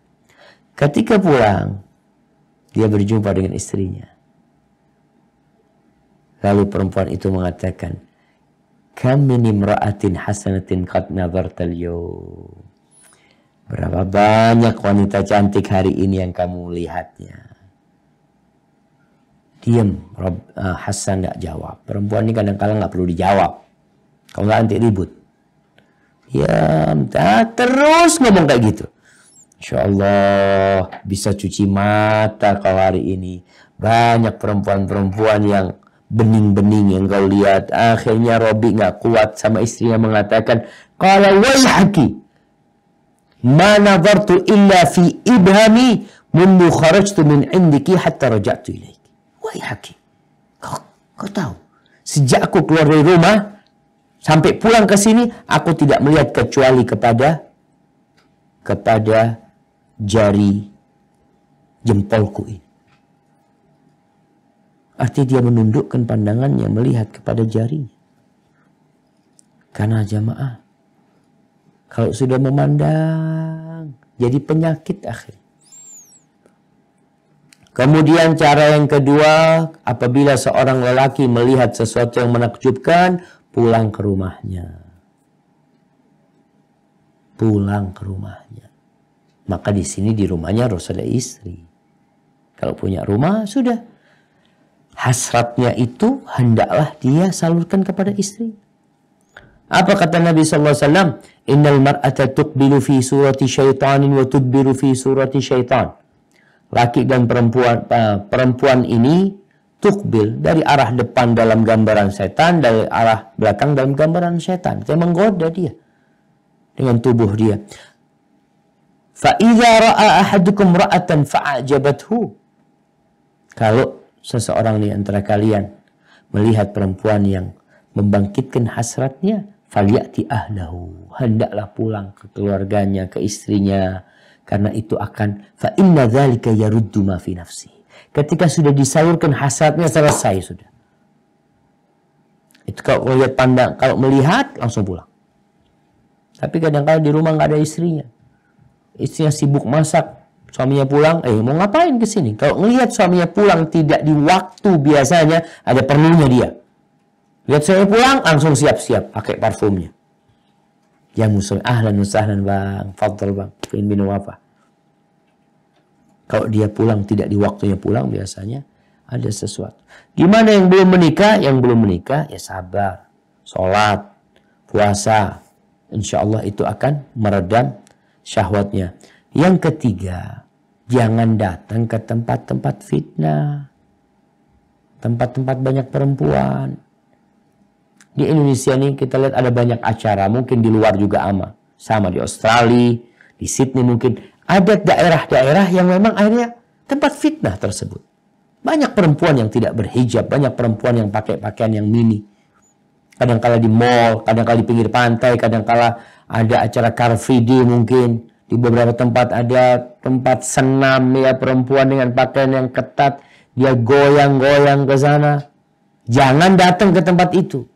Ketika pulang, dia berjumpa dengan istrinya. Lalu perempuan itu mengatakan, kam min imra'atin hasanatin qad nazartal yawm. Berapa banyak wanita cantik hari ini yang kamu lihatnya. Diam, Hasan nggak jawab. Perempuan ini kadang-kadang nggak perlu dijawab. Kalau nggak nanti ribut. Ya, terus ngomong kayak gitu. Insya Allah bisa cuci mata kau hari ini. Banyak perempuan-perempuan yang bening-bening yang kau lihat. Akhirnya Robi nggak kuat sama istrinya mengatakan, qala waihaki ma nadartu illa fi ibhami mundu kharajtu min indiki hatta raja'tu ilaik. Waihaki, kau tahu, sejak aku keluar dari rumah sampai pulang ke sini, aku tidak melihat kecuali kepada jari jempolku ini. Artinya dia menundukkan pandangannya melihat kepada jari. Karena jamaah, kalau sudah memandang, jadi penyakit akhirnya. Kemudian cara yang kedua, apabila seorang lelaki melihat sesuatu yang menakjubkan, pulang ke rumahnya. Pulang ke rumahnya. Maka di sini di rumahnya harus ada istri. Kalau punya rumah, sudah. Hasratnya itu hendaklah dia salurkan kepada istri. Apa kata Nabi SAW? Innal mar'ata tuqbilu fi surati syaitanin wa tudbiru fi surati syaitan. Laki dan perempuan ini tukbil dari arah depan dalam gambaran setan, dari arah belakang dalam gambaran setan. Dia menggoda dia dengan tubuh dia. Fa idza ra'a ahadukum ra'atan fa'ajabathu. Kalau seseorang di antara kalian melihat perempuan yang membangkitkan hasratnya, falyati ahlahu, hendaklah pulang ke keluarganya, ke istrinya. Karena itu akan fa inna dzalika yaruddu ma fi nafsi. Ketika sudah disalurkan hasratnya, selesai sudah. Itu kalau melihat kalau melihat langsung pulang. Tapi kadang-kadang di rumah nggak ada istrinya. Istrinya sibuk masak, suaminya pulang, mau ngapain ke sini? Kalau melihat suaminya pulang tidak di waktu biasanya, ada perlunya dia. Lihat suaminya pulang, langsung siap-siap pakai parfumnya. Yang musuh, ahlan wasahlan bang, fadl bang, ingin minum apa? Kalau dia pulang tidak di waktunya pulang, biasanya ada sesuatu. Gimana yang belum menikah? Yang belum menikah ya sabar, sholat, puasa, insya Allah itu akan meredam syahwatnya. Yang ketiga, jangan datang ke tempat-tempat fitnah, tempat-tempat banyak perempuan. Di Indonesia nih kita lihat ada banyak acara, mungkin di luar juga sama di Australia, di Sydney mungkin. Ada daerah-daerah yang memang akhirnya tempat fitnah tersebut. Banyak perempuan yang tidak berhijab, banyak perempuan yang pakai pakaian yang mini. Kadang-kala di mall, kadang-kala di pinggir pantai, kadang-kala ada acara car free day mungkin. Di beberapa tempat ada tempat senam ya, perempuan dengan pakaian yang ketat, dia goyang-goyang ke sana. Jangan datang ke tempat itu.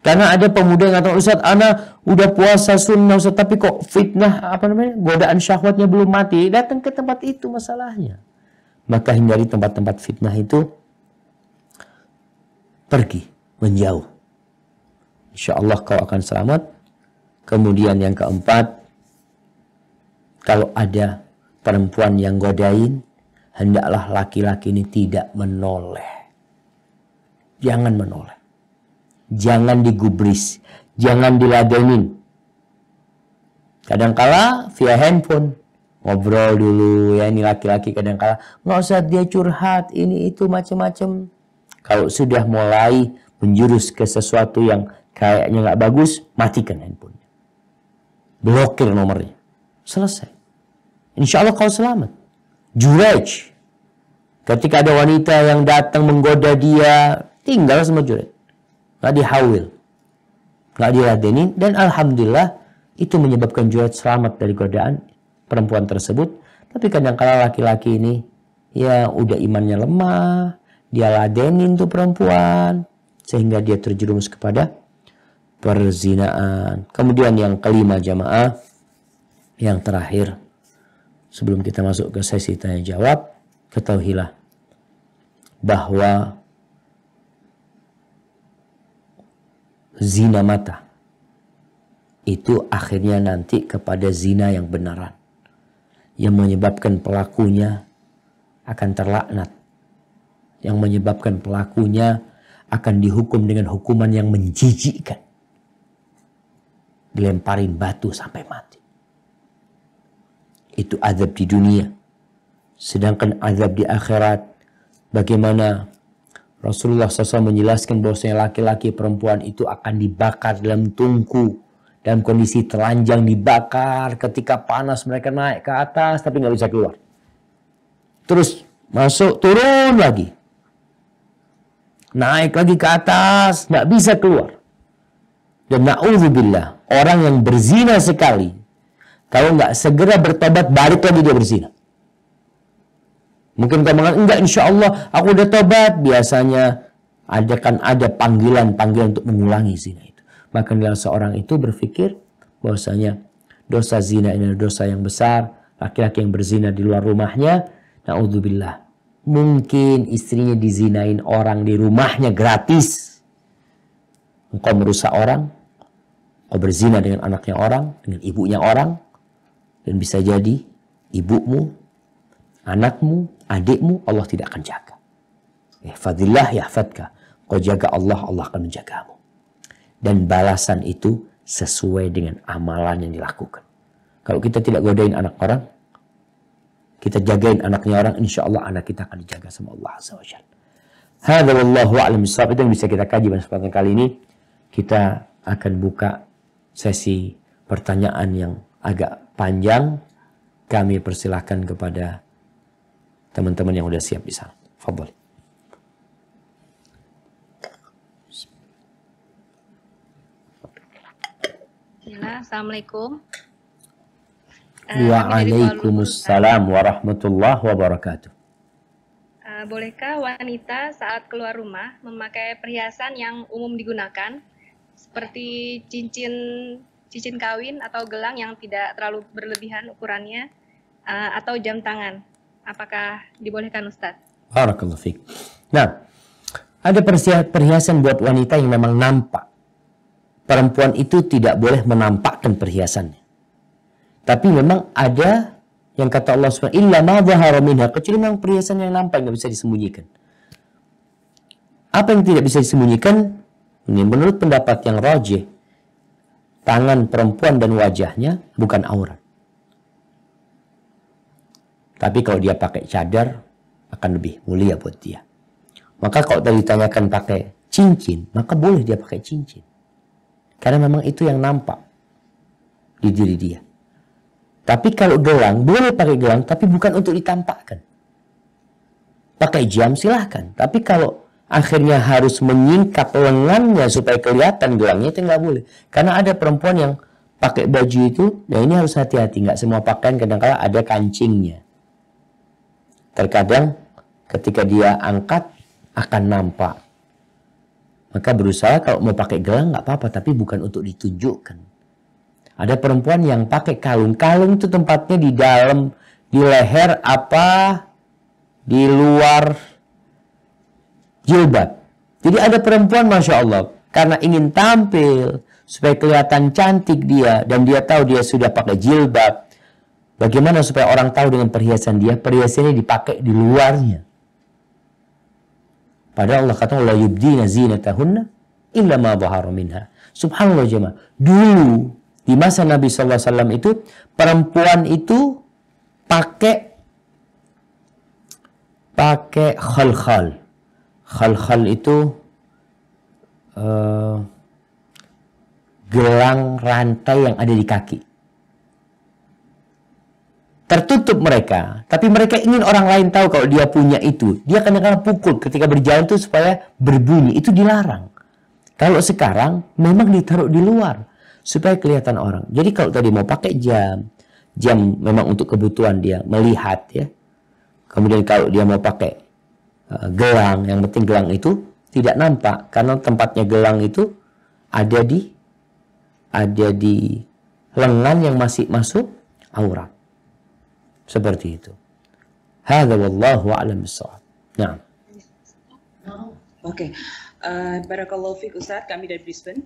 Karena ada pemuda yang kata, Ustaz, ana udah puasa sunnah, Ustaz, tapi kok fitnah, godaan syahwatnya belum mati. Datang ke tempat itu masalahnya. Maka hindari tempat-tempat fitnah itu. Pergi, menjauh. Insya Allah kau akan selamat. Kemudian yang keempat, kalau ada perempuan yang godain, hendaklah laki-laki ini tidak menoleh. Jangan menoleh. Jangan digubris, jangan diladenin. Kadangkala via handphone ngobrol dulu ya, ini laki-laki kadangkala nggak usah dia curhat ini itu macam-macam. Kalau sudah mulai menjurus ke sesuatu yang kayaknya nggak bagus, matikan handphonenya, blokir nomornya, selesai. Insya Allah kau selamat. Jurej, ketika ada wanita yang datang menggoda dia, tinggal sama jurej. Nggak dihawil, nggak diladenin, dan alhamdulillah itu menyebabkan Juret selamat dari godaan perempuan tersebut. Tapi kadang-kala laki-laki ini ya udah imannya lemah, dia ladenin tuh perempuan sehingga dia terjerumus kepada perzinaan. Kemudian yang kelima jamaah, Yang terakhir, sebelum kita masuk ke sesi tanya jawab, ketahuilah bahwa zina mata itu akhirnya nanti kepada zina yang benaran, yang menyebabkan pelakunya akan terlaknat, yang menyebabkan pelakunya akan dihukum dengan hukuman yang menjijikkan, dilemparin batu sampai mati. Itu azab di dunia. Sedangkan azab di akhirat, bagaimana Rasulullah SAW menjelaskan bahwasanya laki-laki perempuan itu akan dibakar dalam tungku, dalam kondisi telanjang dibakar, ketika panas mereka naik ke atas tapi nggak bisa keluar. Terus masuk, turun lagi, naik lagi ke atas, nggak bisa keluar. Dan na'udzubillah, orang yang berzina sekali, kalau nggak segera bertobat, balik lagi dia berzina. Mungkin kamu mengatakan, enggak, insya Allah aku udah tobat. Biasanya ada panggilan-panggilan untuk mengulangi zina itu. Maka seorang itu berpikir bahwasanya dosa zina ini adalah dosa yang besar. Laki-laki yang berzina di luar rumahnya, na'udzubillah, mungkin istrinya dizinain orang di rumahnya gratis. Engkau merusak orang, engkau berzina dengan anaknya orang, dengan ibunya orang, dan bisa jadi ibumu, anakmu, adikmu, Allah tidak akan jaga. Ihfadillah yahfadka. Kau jaga Allah, Allah akan menjagamu. Dan balasan itu sesuai dengan amalan yang dilakukan. Kalau kita tidak godain anak orang, kita jagain anaknya orang, insya Allah anak kita akan dijaga sama Allah Azza wa Jalla. Hadza wallahu a'lam bishawab. Itu yang bisa kita kaji pada kesempatan kali ini. Kita akan buka sesi pertanyaan yang agak panjang. Kami persilahkan kepada teman-teman yang sudah siap di sana. Fadhal. Assalamualaikum. Waalaikumsalam warahmatullahi wabarakatuh. Bolehkah wanita saat keluar rumah memakai perhiasan yang umum digunakan seperti cincin kawin atau gelang yang tidak terlalu berlebihan ukurannya, atau jam tangan? Apakah dibolehkan, Ustadz? Barakallahu fiik. Nah, ada perhiasan buat wanita yang memang nampak. Perempuan itu tidak boleh menampakkan perhiasannya. Tapi memang ada yang kata Allah SWT, illa ma dhahara minha, kecuali memang perhiasan yang nampak, nggak bisa disembunyikan. Apa yang tidak bisa disembunyikan? Ini menurut pendapat yang rajih, tangan perempuan dan wajahnya bukan aurat. Tapi kalau dia pakai cadar, akan lebih mulia buat dia. Maka kalau tadi ditanyakan pakai cincin, maka boleh dia pakai cincin. Karena memang itu yang nampak di diri dia. Tapi kalau gelang, boleh pakai gelang, tapi bukan untuk ditampakkan. Pakai jam silahkan. Tapi kalau akhirnya harus menyingkap lengannya supaya kelihatan gelangnya, itu nggak boleh. Karena ada perempuan yang pakai baju itu, ya ini harus hati-hati. Nggak semua pakaian kadang-kadang ada kancingnya. Terkadang ketika dia angkat akan nampak. Maka berusaha kalau mau pakai gelang nggak apa-apa, tapi bukan untuk ditunjukkan. Ada perempuan yang pakai kalung. Kalung itu tempatnya di dalam, di leher apa, di luar jilbab. Jadi ada perempuan Masya Allah, karena ingin tampil supaya kelihatan cantik dia, dan dia tahu dia sudah pakai jilbab. Bagaimana supaya orang tahu dengan perhiasan dia? Perhiasannya dipakai di luarnya. Padahal Allah kata, la yubdina zinatahunna illa ma dhahara minha. Subhanallah jemaah. Dulu di masa Nabi SAW itu, perempuan itu pakai khal-khal. Khal-khal itu gelang rantai yang ada di kaki. Tertutup mereka, tapi mereka ingin orang lain tahu kalau dia punya itu. Dia kadang-kadang pukul ketika berjalan itu supaya berbunyi. Itu dilarang. Kalau sekarang memang ditaruh di luar supaya kelihatan orang. Jadi kalau tadi mau pakai jam memang untuk kebutuhan dia melihat ya. Kemudian kalau dia mau pakai gelang, yang penting gelang itu tidak nampak karena tempatnya gelang itu ada di lengan yang masih masuk aurat. Seperti itu. Hadza wallahu a'lam bissawab. Nah. Oke. Barakallahu fiik Ustaz, kami dari Brisbane.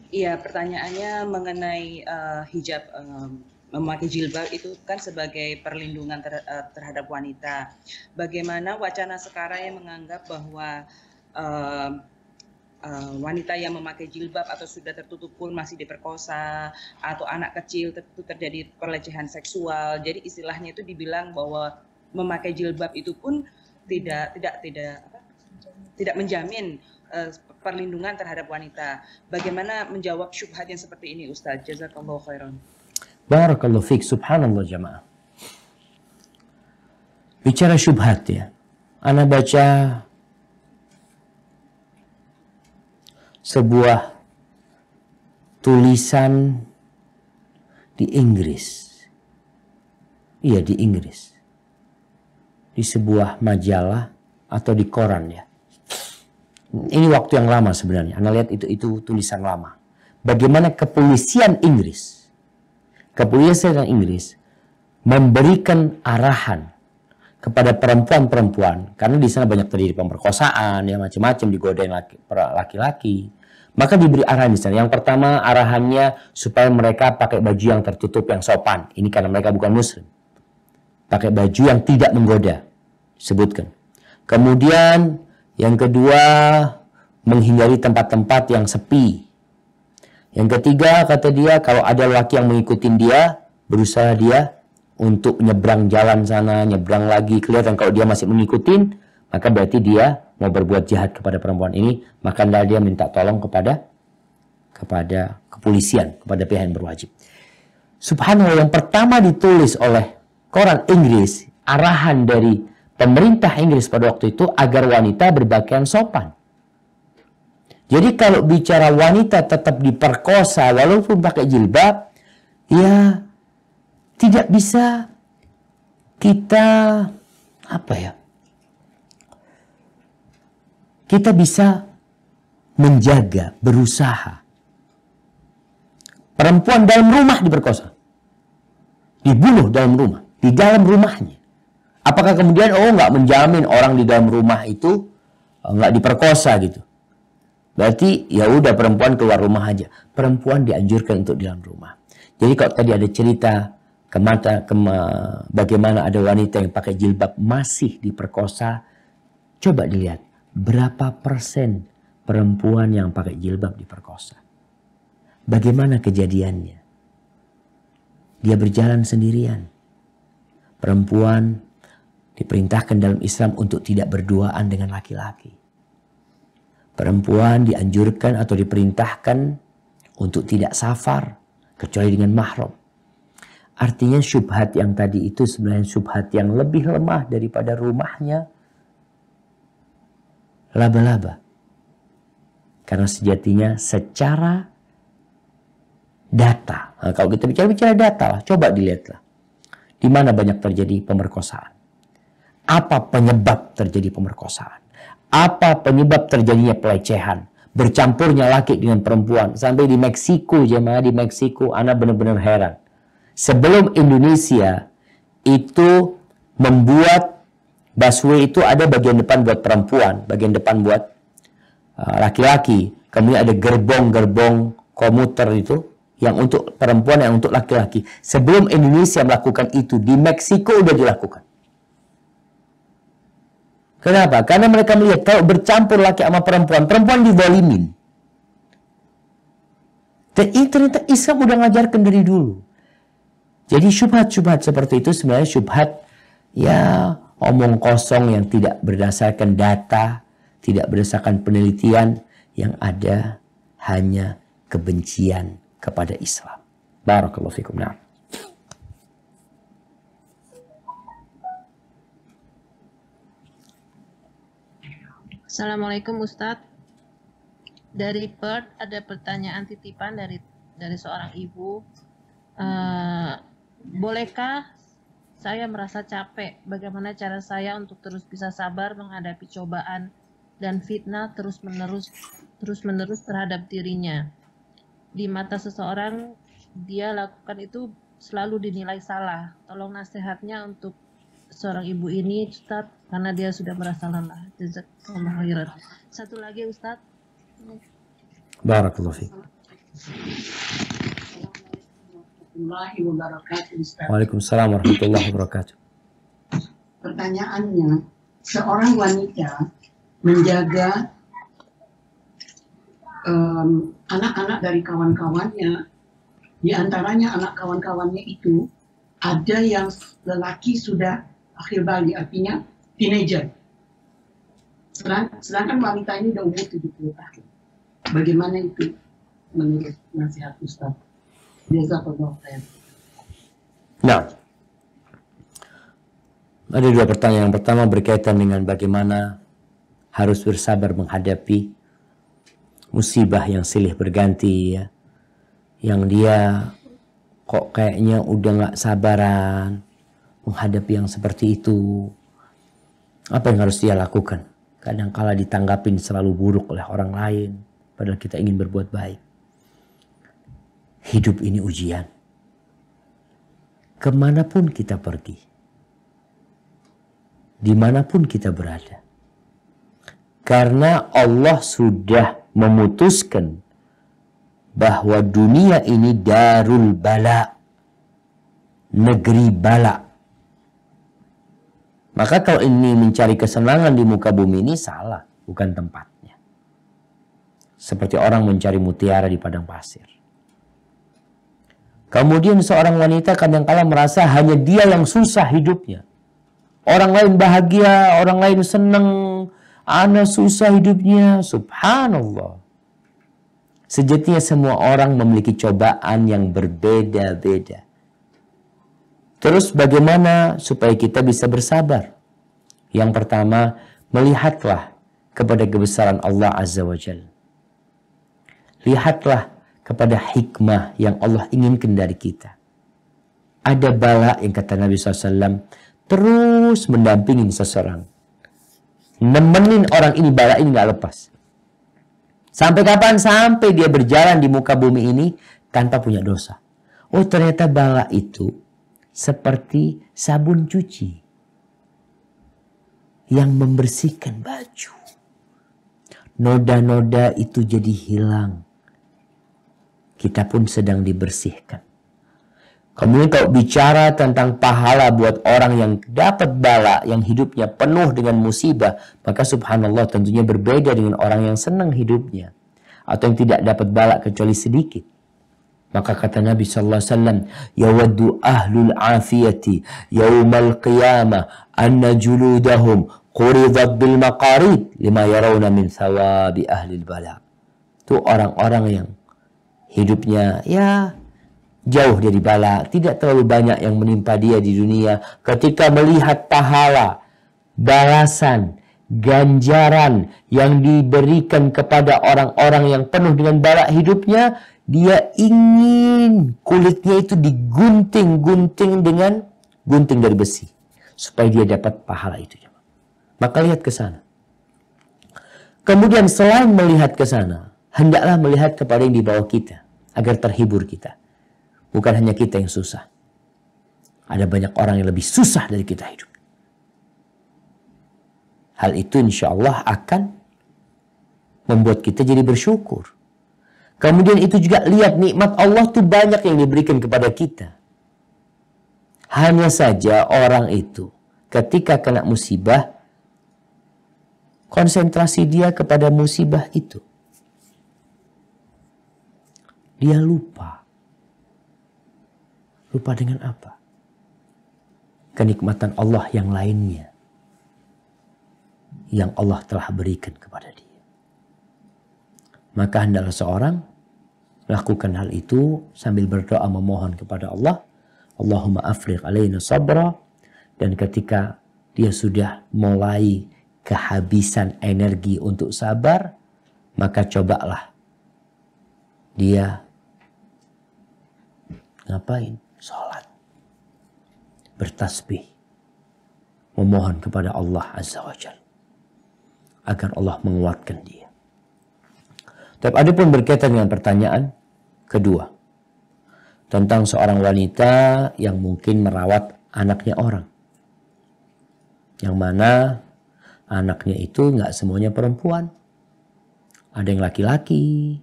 Iya, pertanyaannya mengenai hijab, memakai jilbab itu kan sebagai perlindungan terhadap wanita. Bagaimana wacana sekarang yang menganggap bahwa wanita yang memakai jilbab atau sudah tertutup pun masih diperkosa, atau anak kecil itu terjadi pelecehan seksual. Jadi istilahnya itu dibilang bahwa memakai jilbab itu pun tidak menjamin perlindungan terhadap wanita. Bagaimana menjawab syubhat yang seperti ini, Ustaz? Jazakallahu khairan. Barakallahu fiik. Subhanallah jamaah. Bicara syubhat ya. Ana baca sebuah tulisan di Inggris. Iya, di Inggris. Di sebuah majalah atau di koran ya. Ini waktu yang lama sebenarnya. Anda lihat itu tulisan lama. Bagaimana kepolisian Inggris memberikan arahan kepada perempuan-perempuan, karena di sana banyak terjadi pemerkosaan, ya macam-macam, digodain laki-laki. Maka diberi arahan di sana. Yang pertama arahannya supaya mereka pakai baju yang tertutup, yang sopan. Ini karena mereka bukan muslim. Pakai baju yang tidak menggoda. Sebutkan. Kemudian yang kedua, menghindari tempat-tempat yang sepi. Yang ketiga, kata dia, kalau ada laki yang mengikuti dia, berusaha dia untuk nyebrang jalan sana, nyebrang lagi. Kelihatan kalau dia masih mengikuti, maka berarti dia mau berbuat jahat kepada perempuan ini. Maka dia minta tolong kepada kepolisian, kepada pihak yang berwajib. Subhanallah, yang pertama ditulis oleh koran Inggris, arahan dari pemerintah Inggris pada waktu itu agar wanita berpakaian sopan. Jadi kalau bicara wanita tetap diperkosa walaupun pakai jilbab, ya tidak bisa kita kita bisa menjaga, berusaha. Perempuan dalam rumah diperkosa, dibunuh dalam rumah, di dalam rumahnya. Apakah kemudian nggak menjamin orang di dalam rumah itu nggak diperkosa gitu? Berarti ya udah perempuan keluar rumah aja. Perempuan dianjurkan untuk di dalam rumah. Jadi kalau tadi ada cerita bagaimana ada wanita yang pakai jilbab masih diperkosa, coba dilihat berapa persen perempuan yang pakai jilbab diperkosa. Bagaimana kejadiannya? Dia berjalan sendirian. Perempuan diperintahkan dalam Islam untuk tidak berduaan dengan laki-laki. Perempuan dianjurkan atau diperintahkan untuk tidak safar kecuali dengan mahram. Artinya syubhat yang tadi itu sebenarnya syubhat yang lebih lemah daripada rumahnya laba-laba. Karena sejatinya secara data, nah, kalau kita bicara data lah, coba dilihatlah di mana banyak terjadi pemerkosaan. Apa penyebab terjadi pemerkosaan? Apa penyebab terjadinya pelecehan? Bercampurnya laki dengan perempuan. Sampai di Meksiko, jemaah di Meksiko, Ana benar-benar heran. Sebelum Indonesia itu membuat busway itu ada bagian depan buat perempuan, bagian depan buat laki-laki. Kemudian ada gerbong-gerbong komuter itu yang untuk perempuan, yang untuk laki-laki. Sebelum Indonesia melakukan itu, di Meksiko udah dilakukan. Kenapa? Karena mereka melihat kalau bercampur laki sama perempuan, perempuan dizalimin. Dan ini ternyata Islam udah ngajarkan dari dulu. Jadi syubhat-syubhat seperti itu sebenarnya syubhat ya omong kosong yang tidak berdasarkan data, tidak berdasarkan penelitian, yang ada hanya kebencian kepada Islam. Barakallahu fikum. Nah. Assalamualaikum Ustadz. Dari Perth ada pertanyaan titipan dari seorang ibu. Bolehkah saya merasa capek? Bagaimana cara saya untuk terus bisa sabar menghadapi cobaan dan fitnah terus-menerus terhadap dirinya? Di mata seseorang dia lakukan itu selalu dinilai salah. Tolong nasihatnya untuk seorang ibu ini, Ustadz, karena dia sudah merasa lelah. Jazakallah khairan. Satu lagi, Ustadz. Barakallahu fiik. Waalaikumsalam warahmatullahi wabarakatuh. Pertanyaannya, seorang wanita menjaga anak-anak dari kawan-kawannya, di antaranya anak kawan-kawannya itu ada yang lelaki sudah akhir balik, artinya teenager. Sedangkan wanita ini udah umur 70 tahun. Bagaimana itu menurut nasihat Ustaz? Jazakallah khair. Nah, ada dua pertanyaan. Yang pertama berkaitan dengan bagaimana harus bersabar menghadapi musibah yang silih berganti, ya. Yang dia kok kayaknya udah gak sabaran menghadapi yang seperti itu. Apa yang harus dia lakukan? Kadangkala ditanggapin selalu buruk oleh orang lain, padahal kita ingin berbuat baik. Hidup ini ujian. Kemanapun kita pergi, dimanapun kita berada, karena Allah sudah memutuskan bahwa dunia ini darul bala, negeri bala. Maka kalau ini mencari kesenangan di muka bumi ini salah, bukan tempatnya. Seperti orang mencari mutiara di padang pasir. Kemudian seorang wanita kadang-kala merasa hanya dia yang susah hidupnya. Orang lain bahagia, orang lain senang, ana susah hidupnya. Subhanallah. Sejatinya semua orang memiliki cobaan yang berbeda-beda. Terus bagaimana supaya kita bisa bersabar? Yang pertama, melihatlah kepada kebesaran Allah Azza wa Jalla. Lihatlah kepada hikmah yang Allah inginkan dari kita. Ada bala yang kata Nabi SAW terus mendampingin seseorang. Nemenin orang ini, bala ini gak lepas. Sampai kapan? Sampai dia berjalan di muka bumi ini tanpa punya dosa. Oh, ternyata bala itu seperti sabun cuci yang membersihkan baju. Noda-noda itu jadi hilang. Kita pun sedang dibersihkan. Kemudian kalau bicara tentang pahala buat orang yang dapat bala, yang hidupnya penuh dengan musibah, maka subhanallah tentunya berbeda dengan orang yang senang hidupnya, atau yang tidak dapat bala kecuali sedikit. Maka kata Nabi SAW, yawaddu ahlul afiyati yawmal qiyamah anna juludahum quridat bil maqarid lima yarawna min thawabi ahlil bala. Itu orang-orang yang hidupnya ya jauh dari bala, tidak terlalu banyak yang menimpa dia di dunia. Ketika melihat pahala, balasan, ganjaran yang diberikan kepada orang-orang yang penuh dengan bala hidupnya, dia ingin kulitnya itu digunting-gunting dengan gunting dari besi, supaya dia dapat pahala itu. Maka lihat ke sana. Kemudian selain melihat ke sana, hendaklah melihat kepada yang di bawah kita, agar terhibur kita. Bukan hanya kita yang susah. Ada banyak orang yang lebih susah dari kita hidup. Hal itu insya Allah akan membuat kita jadi bersyukur. Kemudian itu juga lihat nikmat Allah tuh banyak yang diberikan kepada kita. Hanya saja orang itu ketika kena musibah, konsentrasi dia kepada musibah itu. Dia lupa. Lupa dengan apa? Kenikmatan Allah yang lainnya, yang Allah telah berikan kepada dia. Maka hendaklah seorang lakukan hal itu sambil berdoa memohon kepada Allah. Allahumma afriq alaina sabra. Dan ketika dia sudah mulai kehabisan energi untuk sabar, maka cobalah dia ngapain? Salat, bertasbih, memohon kepada Allah Azza wa Jalla agar Allah menguatkan dia. Tapi ada pun berkaitan dengan pertanyaan kedua, tentang seorang wanita yang mungkin merawat anaknya orang. Yang mana anaknya itu nggak semuanya perempuan. Ada yang laki-laki.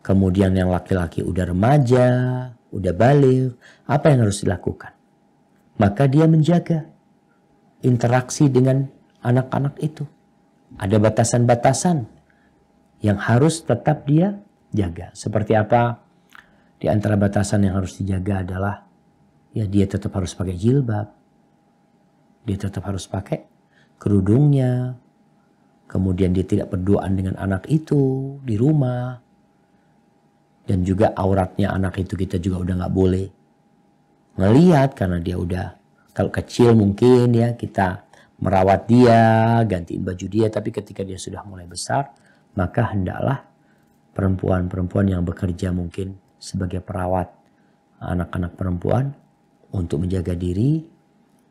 Kemudian yang laki-laki udah remaja, udah balik. Apa yang harus dilakukan? Maka dia menjaga interaksi dengan anak-anak itu. Ada batasan-batasan yang harus tetap dia jaga. Seperti apa? Di antara batasan yang harus dijaga adalah ya dia tetap harus pakai jilbab. Dia tetap harus pakai kerudungnya. Kemudian dia tidak berduaan dengan anak itu di rumah. Dan juga auratnya anak itu kita juga udah nggak boleh ngelihat karena dia udah, kalau kecil mungkin ya kita merawat dia, gantiin baju dia. Tapi ketika dia sudah mulai besar, maka hendaklah perempuan-perempuan yang bekerja mungkin sebagai perawat anak-anak perempuan untuk menjaga diri.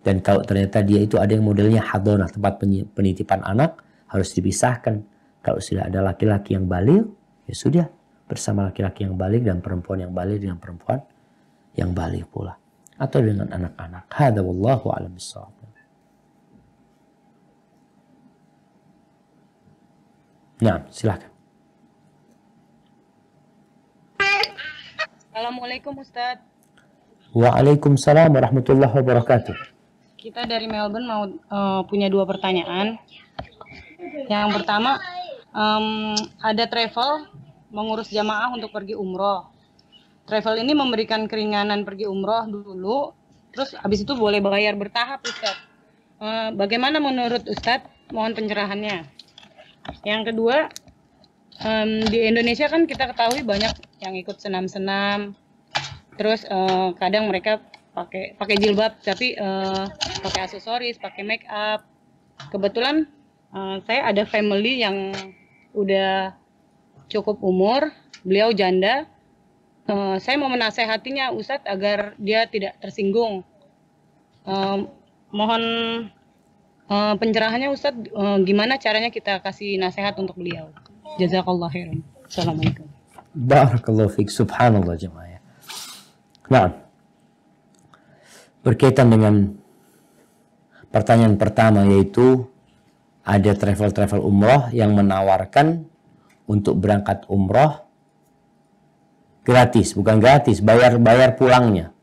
Dan kalau ternyata dia itu ada yang modelnya hadonah, tempat penitipan anak, harus dipisahkan. Kalau sudah ada laki-laki yang balik, ya sudah bersama laki-laki yang balik dan perempuan yang balik dengan perempuan yang balik pula. Atau dengan anak-anak. Hada wallahu a'lam bishawab. Nah, silakan. Assalamualaikum Ustadz. Waalaikumsalam warahmatullahi wabarakatuh. Kita dari Melbourne mau punya 2 pertanyaan. Yang pertama, ada travel mengurus jamaah untuk pergi umroh. Travel ini memberikan keringanan pergi umroh dulu, terus habis itu boleh bayar bertahap Ustadz. Bagaimana menurut Ustadz? Mohon pencerahannya. Yang kedua, di Indonesia kan kita ketahui banyak yang ikut senam-senam, terus kadang mereka pakai jilbab tapi pakai aksesoris, pakai make up. Kebetulan saya ada family yang udah cukup umur, beliau janda. Saya mau menasehatinya Ustadz agar dia tidak tersinggung. Mohon pencerahannya Ustadz, gimana caranya kita kasih nasihat untuk beliau. Jazakallah khairan. Assalamualaikum. Barakallahu fiik. Subhanallah jemaah. Nah, berkaitan dengan pertanyaan pertama, yaitu ada travel umroh yang menawarkan untuk berangkat umroh gratis, bukan gratis, bayar pulangnya.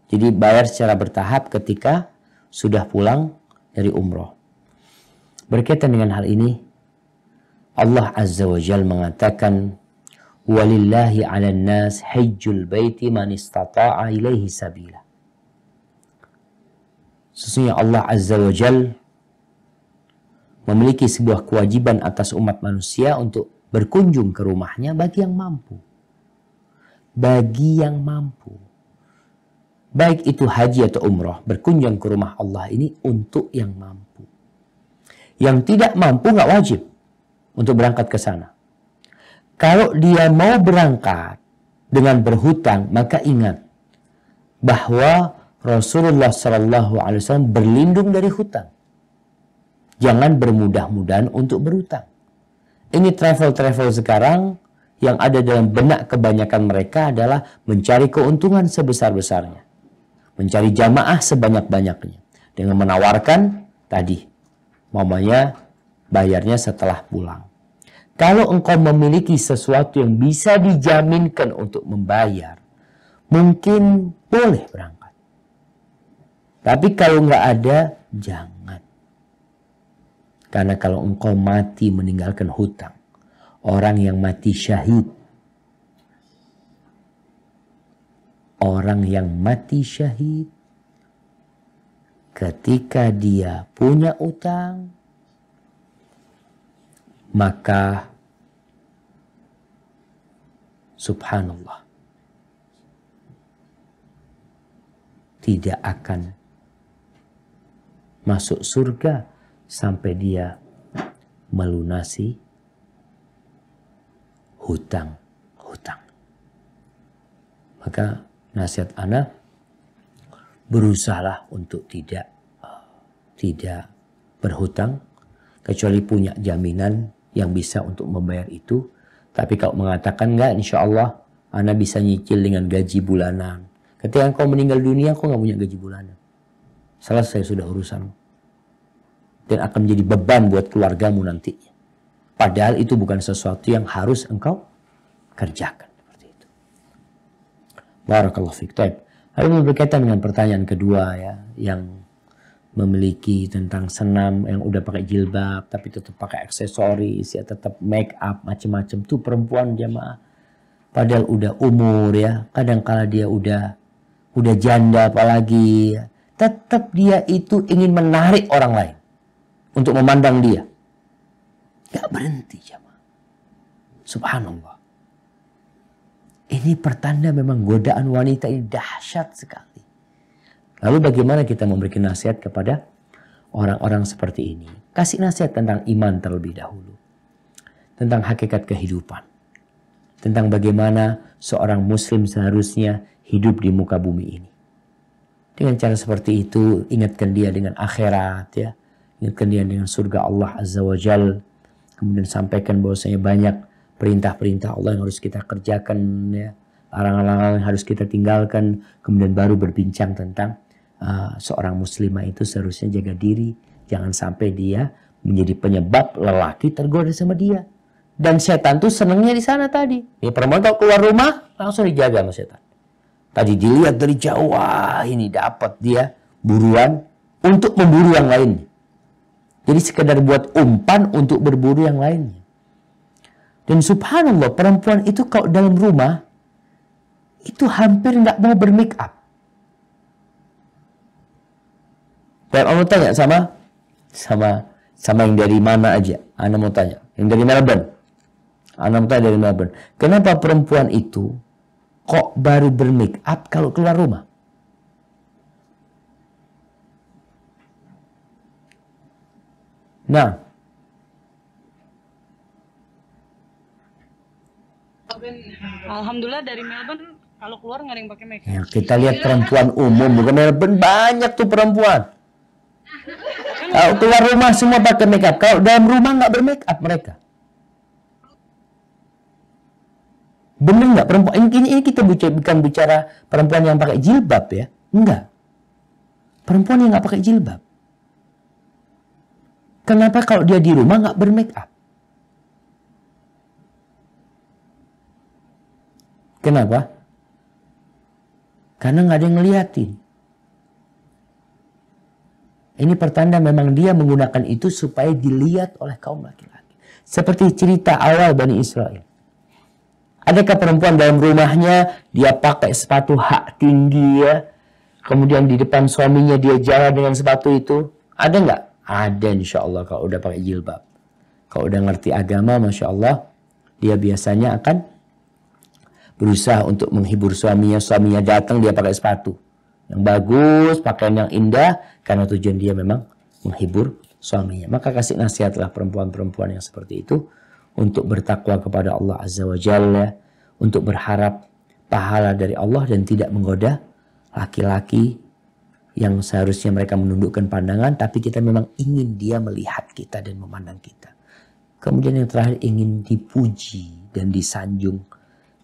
Jadi bayar secara bertahap ketika sudah pulang dari umroh. Berkaitan dengan hal ini, Allah Azza wa Jalla mengatakan, "Walillahi 'alan nas hajjul baiti man istata'a ilaihi sabila." Sesungguhnya Allah Azza wa Jalla memiliki sebuah kewajiban atas umat manusia untuk berkunjung ke rumahnya bagi yang mampu. Bagi yang mampu. Baik itu haji atau umroh, berkunjung ke rumah Allah ini untuk yang mampu. Yang tidak mampu nggak wajib untuk berangkat ke sana. Kalau dia mau berangkat dengan berhutang, maka ingat bahwa Rasulullah SAW berlindung dari hutang. Jangan bermudah-mudahan untuk berhutang. Ini travel sekarang yang ada dalam benak kebanyakan mereka adalah mencari keuntungan sebesar-besarnya. Mencari jamaah sebanyak-banyaknya. Dengan menawarkan tadi, mamanya bayarnya setelah pulang. Kalau engkau memiliki sesuatu yang bisa dijaminkan untuk membayar, mungkin boleh berangkat. Tapi kalau nggak ada, jangan. Karena kalau engkau mati meninggalkan hutang, orang yang mati syahid, orang yang mati syahid, ketika dia punya utang, maka subhanallah, tidak akan masuk surga sampai dia melunasi hutang. Maka nasihat ana, berusahalah untuk tidak berhutang, kecuali punya jaminan yang bisa untuk membayar itu. Tapi kalau mengatakan enggak, insya Allah Ana bisa nyicil dengan gaji bulanan. Ketika engkau meninggal dunia, engkau nggak punya gaji bulanan. Selesai sudah urusanmu. Dan akan menjadi beban buat keluargamu nantinya. Padahal itu bukan sesuatu yang harus engkau kerjakan. Seperti itu. Barakallahu fiik. Lalu berkaitan dengan pertanyaan kedua ya, yang memiliki tentang senam, yang udah pakai jilbab tapi tetap pakai aksesoris ya, tetap make up macam-macam tuh perempuan jamaah. Padahal udah umur ya, kadang-kala dia udah janda apalagi ya. Tetap dia itu ingin menarik orang lain untuk memandang dia. Gak berhenti jamaah. Subhanallah. Ini pertanda memang godaan wanita ini dahsyat sekali. Lalu bagaimana kita memberikan nasihat kepada orang-orang seperti ini? Kasih nasihat tentang iman terlebih dahulu. Tentang hakikat kehidupan. Tentang bagaimana seorang muslim seharusnya hidup di muka bumi ini. Dengan cara seperti itu, ingatkan dia dengan akhirat ya. Ingatkan dia dengan surga Allah Azza wa Jal. Kemudian sampaikan bahwasanya banyak perintah-perintah Allah yang harus kita kerjakan ya. Larangan-larangan yang harus kita tinggalkan. Kemudian baru berbincang tentang seorang muslimah itu seharusnya jaga diri. Jangan sampai dia menjadi penyebab lelaki tergoda sama dia. Dan setan tuh senangnya di sana tadi. Ya, perempuan kalau keluar rumah langsung dijaga sama setan. Tadi dilihat dari jauh, wah ini dapat dia buruan untuk memburu yang lainnya. Jadi sekedar buat umpan untuk berburu yang lainnya. Dan subhanallah perempuan itu kalau dalam rumah itu hampir nggak mau bermake up. Dan mau tanya sama yang dari mana aja. Ana mau tanya, yang dari Melbourne. Ana mau tanya dari Melbourne. Kenapa perempuan itu kok baru bermake up kalau keluar rumah? Nah, Alhamdulillah dari Melbourne kalau keluar nggak ada yang pakai make up. ya, kita lihat perempuan umum, bukan Melbourne, banyak tuh perempuan. Kalau keluar rumah semua pakai make up. Kalau dalam rumah nggak bermake up mereka. Bener nggak perempuan? Ini kita bukan bicara perempuan yang pakai jilbab ya. Enggak. Perempuan yang nggak pakai jilbab. Kenapa kalau dia di rumah nggak bermake up? Kenapa? Karena nggak ada yang ngeliatin. Ini pertanda memang dia menggunakan itu supaya dilihat oleh kaum laki-laki. Seperti cerita awal Bani Israel. Adakah perempuan dalam rumahnya dia pakai sepatu hak tinggi ya, kemudian di depan suaminya dia jalan dengan sepatu itu? Ada nggak? Ada insya Allah kalau udah pakai jilbab. Kalau udah ngerti agama, masya Allah, dia biasanya akan berusaha untuk menghibur suaminya. Suaminya datang dia pakai sepatu yang bagus, pakaian yang indah, karena tujuan dia memang menghibur suaminya. Maka kasih nasihatlah perempuan-perempuan yang seperti itu untuk bertakwa kepada Allah Azza wa Jalla, untuk berharap pahala dari Allah dan tidak menggoda laki-laki yang seharusnya mereka menundukkan pandangan, tapi kita memang ingin dia melihat kita dan memandang kita. Kemudian yang terakhir ingin dipuji dan disanjung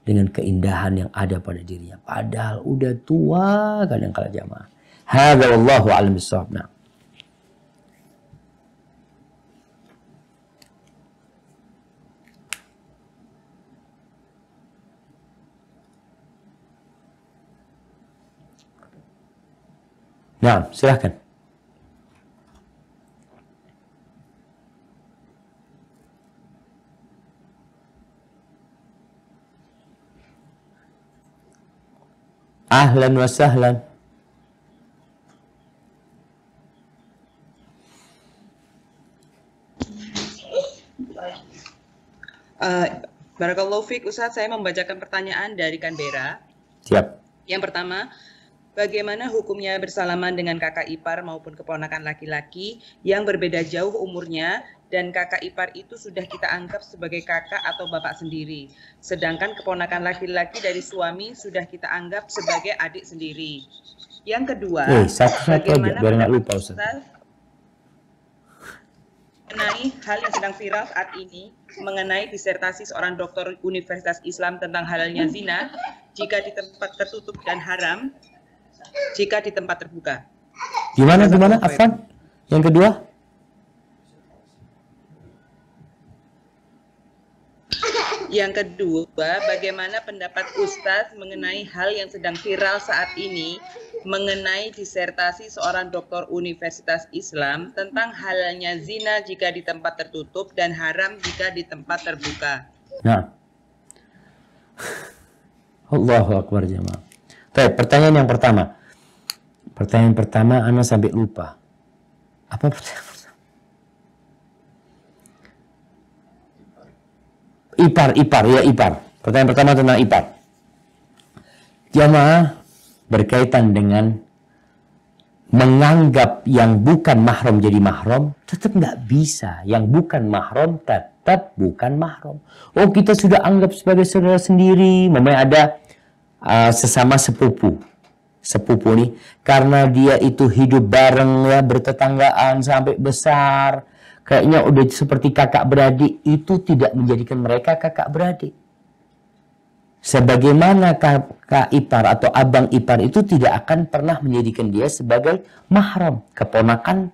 dengan keindahan yang ada pada dirinya. Padahal udah tua kadang-kala jamaah. Hadza wallahu a'lam bissawab. Nah. Nah, silahkan. Ahlan wa sahlan. Barakallahu fiik, Ustaz, saya membacakan pertanyaan dari Canberra. Siap. Yang pertama, bagaimana hukumnya bersalaman dengan kakak ipar maupun keponakan laki-laki yang berbeda jauh umurnya dan kakak ipar itu sudah kita anggap sebagai kakak atau bapak sendiri. Sedangkan keponakan laki-laki dari suami sudah kita anggap sebagai adik sendiri. Yang kedua, Satu-satu aja, biar nggak lupa Ustaz. mengenai hal yang sedang viral saat ini, mengenai disertasi seorang dokter Universitas Islam tentang halalnya zina jika di tempat tertutup dan haram jika di tempat terbuka. Gimana? Afwan? Yang kedua? Yang kedua, bagaimana pendapat Ustadz mengenai hal yang sedang viral saat ini mengenai disertasi seorang dokter Universitas Islam tentang halalnya zina jika di tempat tertutup dan haram jika di tempat terbuka. Nah, Allahu Akbar jemaah. Baik, pertanyaan yang pertama. Pertanyaan pertama, Ana sampai lupa. Apa pertanyaan pertama? Ipar. Pertanyaan pertama tentang ipar. Jamaah berkaitan dengan menganggap yang bukan mahram jadi mahram, tetap nggak bisa. Yang bukan mahram tetap bukan mahram. Oh, kita sudah anggap sebagai saudara sendiri. Memang ada sesama sepupu nih, karena dia itu hidup bareng ya, bertetanggaan sampai besar. Kayaknya udah seperti kakak beradik, itu tidak menjadikan mereka kakak beradik. Sebagaimana kakak ipar atau abang ipar itu tidak akan pernah menjadikan dia sebagai mahram. Keponakan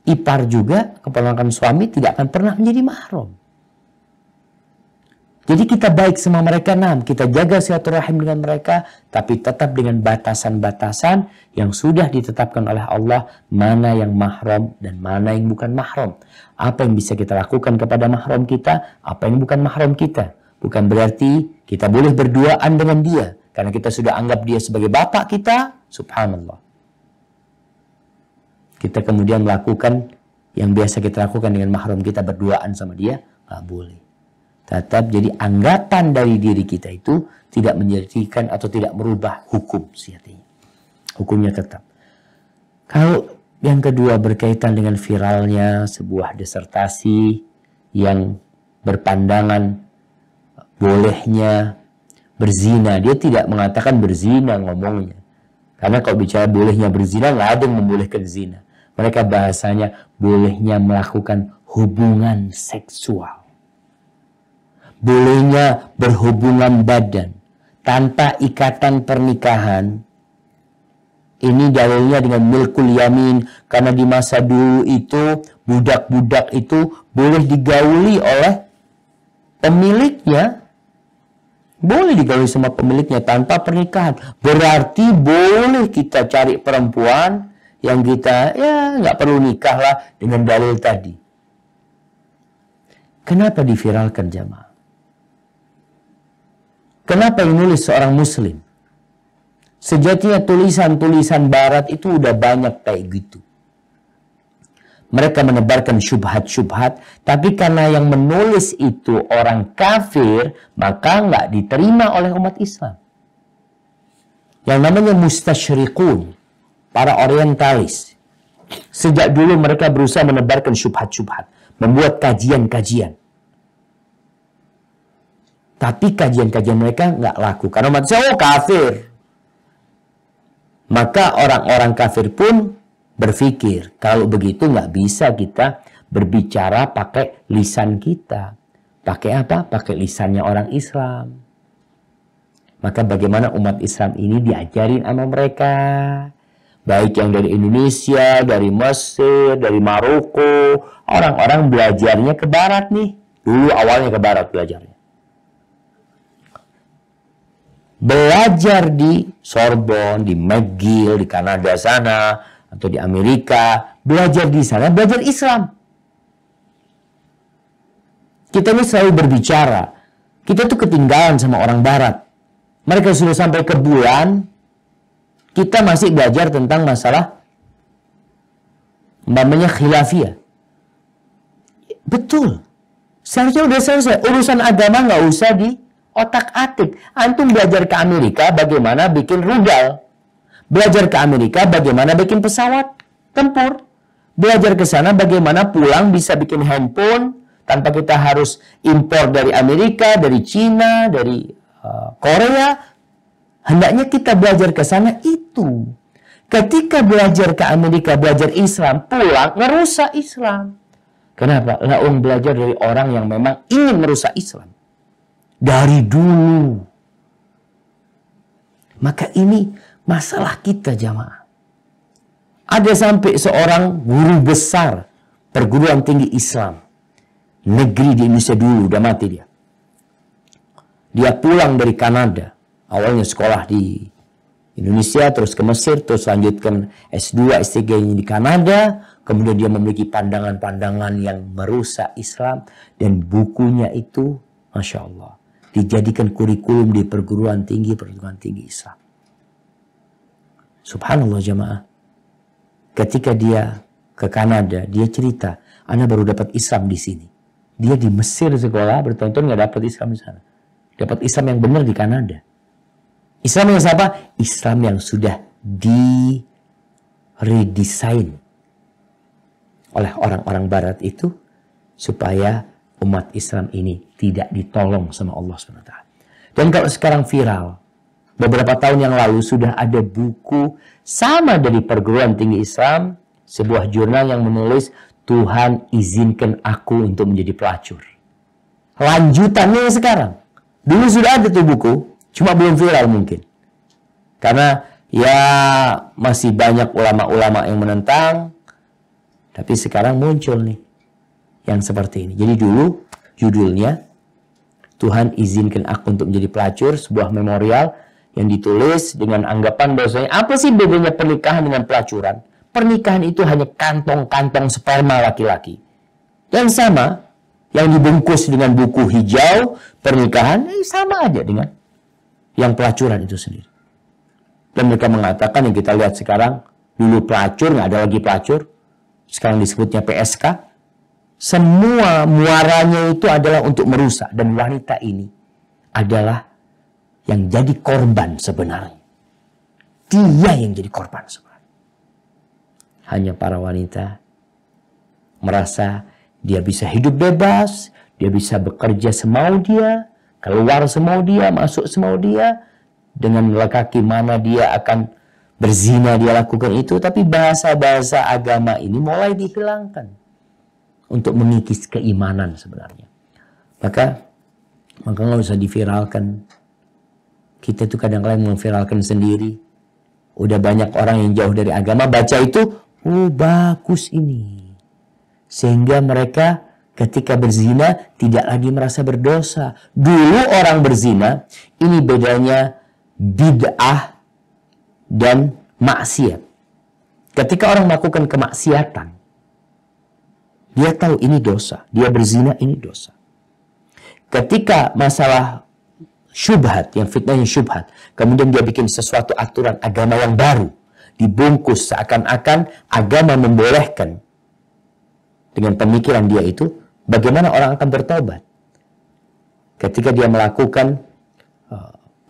ipar juga, keponakan suami tidak akan pernah menjadi mahram. Jadi kita baik sama mereka, kita jaga silaturahim dengan mereka, tapi tetap dengan batasan-batasan yang sudah ditetapkan oleh Allah, mana yang mahram dan mana yang bukan mahram. Apa yang bisa kita lakukan kepada mahram kita, apa yang bukan mahram kita. Bukan berarti kita boleh berduaan dengan dia, karena kita sudah anggap dia sebagai bapak kita, subhanallah. Kita kemudian melakukan yang biasa kita lakukan dengan mahram kita, berduaan sama dia, nggak boleh. Tetap jadi anggapan dari diri kita itu tidak menjadikan atau tidak merubah hukum sejatinya. Hukumnya tetap. Kalau yang kedua berkaitan dengan viralnya sebuah disertasi yang berpandangan bolehnya berzina. Dia tidak mengatakan berzina ngomongnya. Karena kalau bicara bolehnya berzina, nggak ada yang membolehkan zina. Mereka bahasanya bolehnya melakukan hubungan seksual. Bolehnya berhubungan badan tanpa ikatan pernikahan. Ini dalilnya dengan milkul yamin, karena di masa dulu itu budak-budak itu boleh digauli oleh pemiliknya. Boleh digauli sama pemiliknya tanpa pernikahan. Berarti boleh kita cari perempuan yang kita nggak perlu nikah lah dengan dalil tadi. Kenapa diviralkan jamaah? Kenapa yang nulis seorang muslim? Sejatinya tulisan-tulisan barat itu udah banyak kayak gitu. Mereka menebarkan syubhat-syubhat, tapi karena yang menulis itu orang kafir, maka nggak diterima oleh umat Islam. Yang namanya mustasyrikun, para orientalis. Sejak dulu mereka berusaha menebarkan syubhat-syubhat, membuat kajian-kajian. Tapi kajian-kajian mereka nggak laku. Karena umat Islam, kafir. Maka orang-orang kafir pun berpikir, kalau begitu nggak bisa kita berbicara pakai lisan kita. Pakai apa? Pakai lisannya orang Islam. Maka bagaimana umat Islam ini diajarin sama mereka? Baik yang dari Indonesia, dari Mesir, dari Maroko. Orang-orang belajarnya ke barat nih. Dulu awalnya ke barat belajarnya. Belajar di Sorbonne, di McGill, di Kanada sana, atau di Amerika, belajar di sana, belajar Islam. Kita ini selalu berbicara, kita tuh ketinggalan sama orang Barat. Mereka sudah sampai ke bulan, kita masih belajar tentang masalah namanya khilafiyah. Betul, seharusnya udah selesai. Urusan agama nggak usah di otak-atik. Antum belajar ke Amerika bagaimana bikin rudal. Belajar ke Amerika bagaimana bikin pesawat tempur. Belajar ke sana bagaimana pulang bisa bikin handphone tanpa kita harus impor dari Amerika, dari Cina, dari Korea. Hendaknya kita belajar ke sana itu. Ketika belajar ke Amerika, belajar Islam, pulang ngerusak Islam. Kenapa? Laung belajar dari orang yang memang ingin merusak Islam. Dari dulu. Maka ini masalah kita jamaah. Ada sampai seorang guru besar perguruan tinggi Islam. Negeri di Indonesia dulu, udah mati dia. Dia pulang dari Kanada. Awalnya sekolah di Indonesia, terus ke Mesir, terus lanjutkan S2, S3-nya di Kanada. Kemudian dia memiliki pandangan-pandangan yang merusak Islam. Dan bukunya itu, Masya Allah, dijadikan kurikulum di perguruan tinggi Islam. Subhanallah jamaah. Ketika dia ke Kanada, dia cerita, Ana baru dapat Islam di sini. Dia di Mesir sekolah, bertonton nggak dapat Islam di sana. Dapat Islam yang benar di Kanada. Islam yang apa? Islam yang sudah di-redesign oleh orang-orang Barat itu supaya umat Islam ini tidak ditolong sama Allah SWT. Dan kalau sekarang viral, beberapa tahun yang lalu sudah ada buku sama dari perguruan tinggi Islam, sebuah jurnal yang menulis Tuhan izinkan aku untuk menjadi pelacur. Lanjutannya sekarang. Dulu sudah ada tuh buku, cuma belum viral mungkin. Karena ya masih banyak ulama-ulama yang menentang. Tapi sekarang muncul nih yang seperti ini. Jadi dulu judulnya Tuhan izinkan aku untuk menjadi pelacur, sebuah memorial yang ditulis dengan anggapan bahwasanya apa sih bedanya pernikahan dengan pelacuran? Pernikahan itu hanya kantong-kantong sperma laki-laki. Dan sama yang dibungkus dengan buku hijau, pernikahan sama aja dengan yang pelacuran itu sendiri. Dan mereka mengatakan yang kita lihat sekarang, dulu pelacur, nggak ada lagi pelacur. Sekarang disebutnya PSK. Semua muaranya itu adalah untuk merusak. Dan wanita ini adalah yang jadi korban sebenarnya. Dia yang jadi korban sebenarnya. Hanya para wanita merasa dia bisa hidup bebas, dia bisa bekerja semau dia, keluar semau dia, masuk semau dia, dengan laki mana dia akan berzina dia lakukan itu. Tapi bahasa-bahasa agama ini mulai dihilangkan untuk mengikis keimanan sebenarnya. Maka nggak usah diviralkan. Kita tuh kadang-kadang memviralkan sendiri. Udah banyak orang yang jauh dari agama baca itu, oh bagus ini. Sehingga mereka ketika berzina tidak lagi merasa berdosa. Dulu orang berzina, ini bedanya bid'ah dan maksiat. Ketika orang melakukan kemaksiatan, dia tahu ini dosa. Dia berzina, ini dosa. Ketika masalah syubhat, yang fitnahnya syubhat, kemudian dia bikin sesuatu aturan agama yang baru, dibungkus seakan-akan agama membolehkan. Dengan pemikiran dia itu, bagaimana orang akan bertobat? Ketika dia melakukan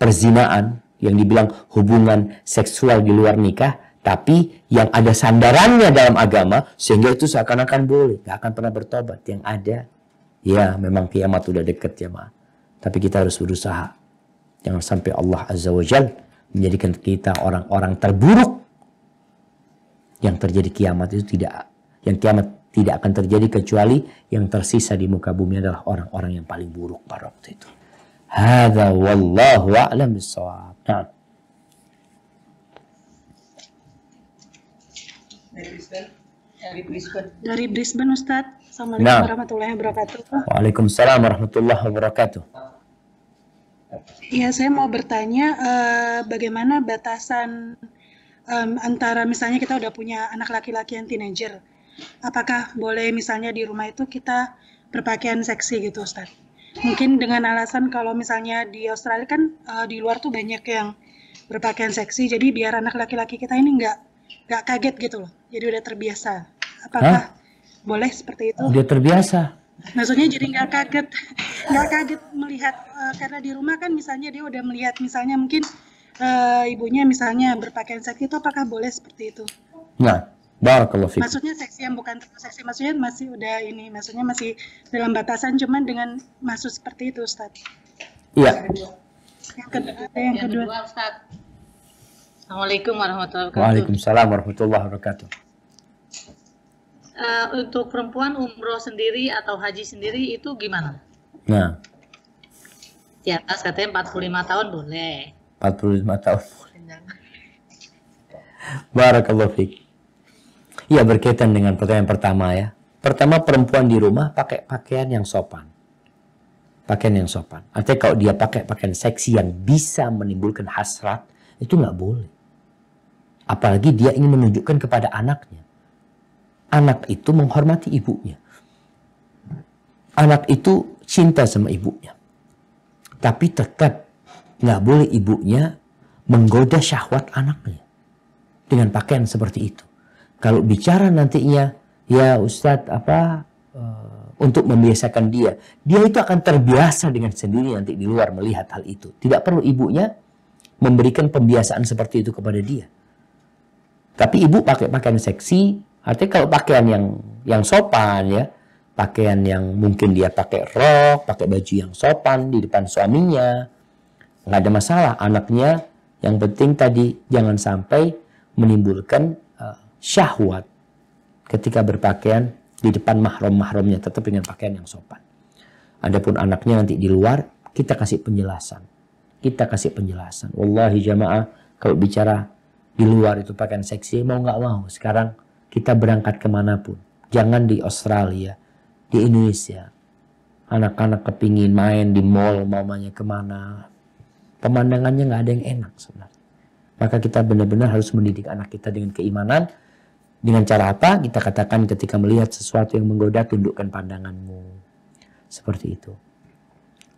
perzinaan, yang dibilang hubungan seksual di luar nikah, tapi yang ada sandarannya dalam agama, sehingga itu seakan-akan boleh, gak akan pernah bertobat. Yang ada, ya memang kiamat udah deket ya ma. Tapi kita harus berusaha. Jangan sampai Allah Azza wa Jal menjadikan kita orang-orang terburuk. Yang terjadi kiamat itu tidak, yang kiamat tidak akan terjadi kecuali yang tersisa di muka bumi adalah orang-orang yang paling buruk pada waktu itu. Hadza wallahu a'lam bissawab. Nah. Dari Brisbane Ustadz. Assalamualaikum warahmatullahi wabarakatuh. Waalaikumsalam warahmatullahi wabarakatuh. Ya, saya mau bertanya bagaimana batasan antara misalnya kita udah punya anak laki-laki yang teenager. Apakah boleh misalnya di rumah itu kita berpakaian seksi gitu Ustaz? Mungkin dengan alasan kalau misalnya di Australia kan di luar tuh banyak yang berpakaian seksi, jadi biar anak laki-laki kita ini nggak kaget gitu loh, jadi udah terbiasa. Apakah boleh seperti itu? Udah terbiasa. Maksudnya jadi nggak kaget melihat karena di rumah kan misalnya dia udah melihat misalnya mungkin ibunya misalnya berpakaian seksi, itu apakah boleh seperti itu? Nah. Barakallahu fiik. Maksudnya seksi yang bukan terlalu seksi, maksudnya masih udah ini, maksudnya masih dalam batasan, cuman dengan maksud seperti itu, Ustaz. Iya. Yang kedua, Ustaz. Assalamualaikum warahmatullahi wabarakatuh. Waalaikumsalam warahmatullahi wabarakatuh. untuk perempuan umroh sendiri atau haji sendiri itu gimana? Nah, Di atas katanya 45 tahun boleh. 45 tahun. Barakallahu fiik. Iya, berkaitan dengan pertanyaan pertama ya. Pertama, perempuan di rumah pakai pakaian yang sopan. Pakaian yang sopan. Artinya kalau dia pakai pakaian seksi yang bisa menimbulkan hasrat, itu nggak boleh. Apalagi dia ingin menunjukkan kepada anaknya. Anak itu menghormati ibunya. Anak itu cinta sama ibunya. Tapi tetap nggak boleh ibunya menggoda syahwat anaknya dengan pakaian seperti itu. Kalau bicara nantinya, ya Ustadz untuk membiasakan dia itu akan terbiasa dengan sendiri nanti di luar melihat hal itu. Tidak perlu ibunya memberikan pembiasaan seperti itu kepada dia. Tapi ibu pakai pakaian seksi, artinya kalau pakaian yang sopan ya, pakaian yang mungkin dia pakai rok, pakai baju yang sopan di depan suaminya, nggak ada masalah. Anaknya yang penting tadi jangan sampai menimbulkan syahwat ketika berpakaian di depan mahram-mahramnya, tetap dengan pakaian yang sopan. Adapun anaknya nanti di luar, kita kasih penjelasan. Kita kasih penjelasan. Wallahi jamaah, kalau bicara di luar itu pakaian seksi, mau nggak mau. Sekarang kita berangkat kemanapun. Jangan di Australia, di Indonesia. Anak-anak kepingin main di mall, mamanya kemana. Pemandangannya nggak ada yang enak sebenarnya. Maka kita benar-benar harus mendidik anak kita dengan keimanan. Dengan cara apa? Kita katakan ketika melihat sesuatu yang menggoda, tundukkan pandanganmu. Seperti itu.